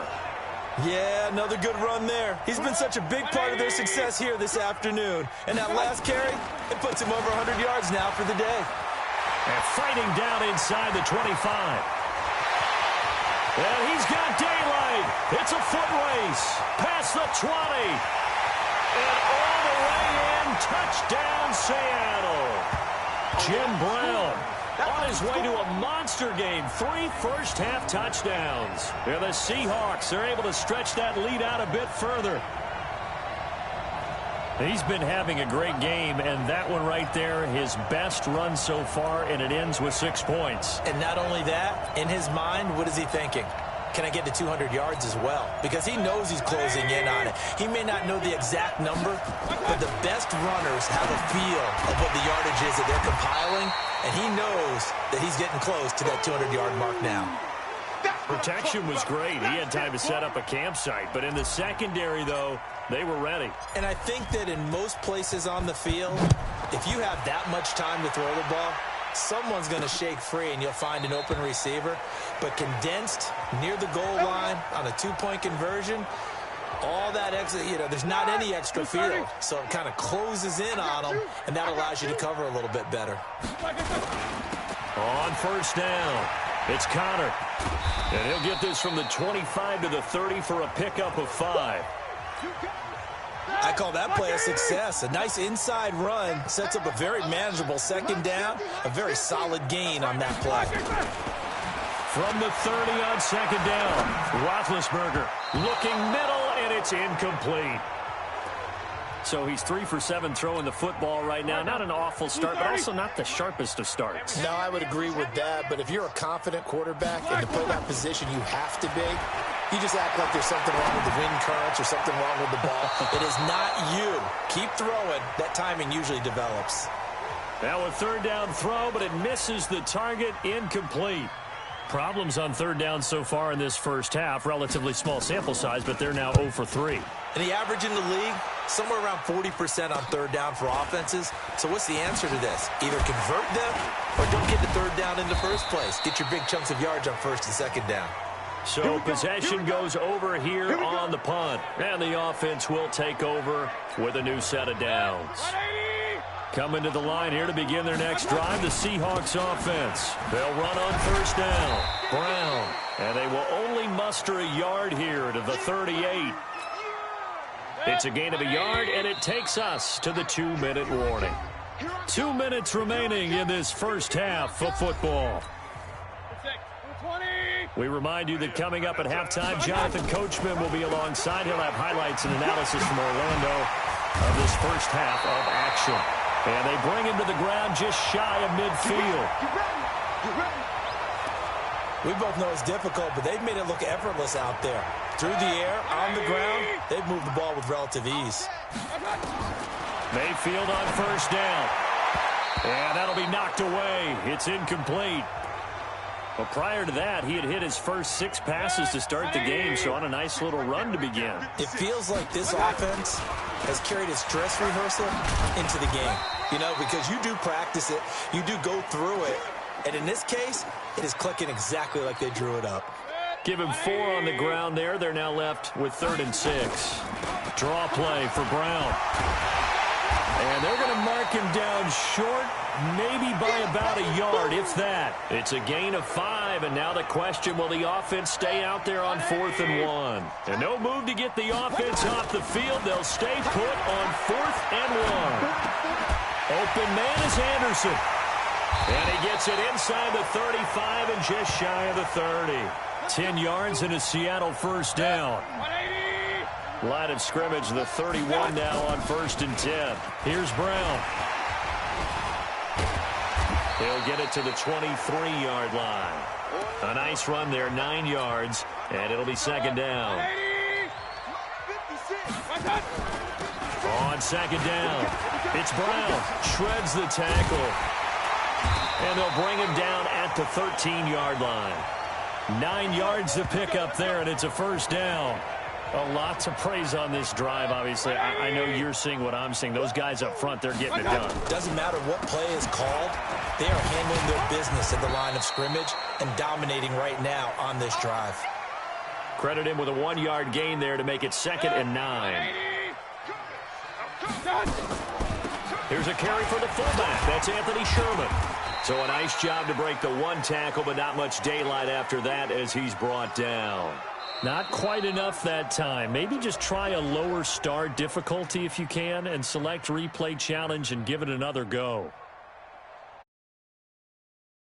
Yeah, another good run there. He's been such a big part of their success here this afternoon. And that last carry, it puts him over 100 yards now for the day. And fighting down inside the 25. And he's got daylight. It's a foot race. Past the 20. And all the way in. Touchdown, Seattle. Jim Brown on his way to a monster game. 3 first-half touchdowns. And the Seahawks are able to stretch that lead out a bit further. He's been having a great game, and that one right there, his best run so far, and it ends with 6 points. And not only that, in his mind, what is he thinking? Can I get to 200 yards as well? Because he knows he's closing in on it. He may not know the exact number, but the best runners have a feel of what the yardage is that they're compiling, and he knows that he's getting close to that 200-yard mark now. Protection was great. He had time to set up a campsite, but in the secondary, though, they were ready. And I think that in most places on the field, if you have that much time to throw the ball, someone's going to shake free and you'll find an open receiver. But condensed near the goal line on a 2-point conversion, all that extra, there's not any extra field. So it kind of closes in on them, and that allows you to cover a little bit better. On first down, it's Connor. And he'll get this from the 25 to the 30 for a pickup of 5. I call that play a success. A nice inside run sets up a very manageable second down, a very solid gain on that play. From the 30 on second down, Roethlisberger looking middle, and it's incomplete. So he's 3 for 7 throwing the football right now. Not an awful start, but also not the sharpest of starts. No, I would agree with that. But if you're a confident quarterback and to play that position you have to be, you just act like there's something wrong with the wind currents or something wrong with the ball. It is not you. Keep throwing. That timing usually develops. Now a third down throw, but it misses the target, incomplete. Problems on third down so far in this first half. Relatively small sample size, but they're now 0 for 3. And the average in the league, somewhere around 40% on third down for offenses. So what's the answer to this? Either convert them or don't get the third down in the first place. Get your big chunks of yards on first and second down. So possession goes over here on the punt. And the offense will take over with a new set of downs. Coming to the line here to begin their next drive, the Seahawks offense. They'll run on first down. Brown. And they will only muster a yard here to the 38. It's a gain of a yard, and it takes us to the 2-minute warning. 2 minutes remaining in this first half of football. We remind you that coming up at halftime, Jonathan Coachman will be alongside. He'll have highlights and analysis from Orlando of this first half of action. And they bring him to the ground just shy of midfield. We both know it's difficult, but they've made it look effortless out there. Through the air, on the ground, they've moved the ball with relative ease. Mayfield on first down. And that'll be knocked away. It's incomplete. But prior to that, he had hit his first 6 passes to start the game, so on a nice little run to begin. It feels like this offense has carried its dress rehearsal into the game. You know, because you do practice it, you do go through it, and in this case, it is clicking exactly like they drew it up. Give him 4 on the ground there. They're now left with 3rd and 6. Draw play for Brown. And they're going to mark him down short, maybe by about a yard, if that. It's a gain of 5, and now the question, will the offense stay out there on 4th and 1? And no move to get the offense off the field. They'll stay put on 4th and 1. Open man is Anderson. And he gets it inside the 35 and just shy of the 30. 10 yards and a Seattle first down. Line of scrimmage, the 31 now on 1st and 10. Here's Brown. He'll get it to the 23-yard line. A nice run there, 9 yards, and it'll be 2nd down. On 2nd down, it's Brown. Shreds the tackle. And they'll bring him down at the 13-yard line. 9 yards to pick up there, and it's a first down. A lot to praise on this drive, obviously. I know you're seeing what I'm seeing. Those guys up front, they're getting it done. Doesn't matter what play is called. They are handling their business at the line of scrimmage and dominating right now on this drive. Credit him with a 1-yard gain there to make it 2nd and 9. Here's a carry for the fullback. That's Anthony Sherman. So a nice job to break the 1 tackle, but not much daylight after that as he's brought down. Not quite enough that time. Maybe just try a lower start difficulty if you can and select replay challenge and give it another go.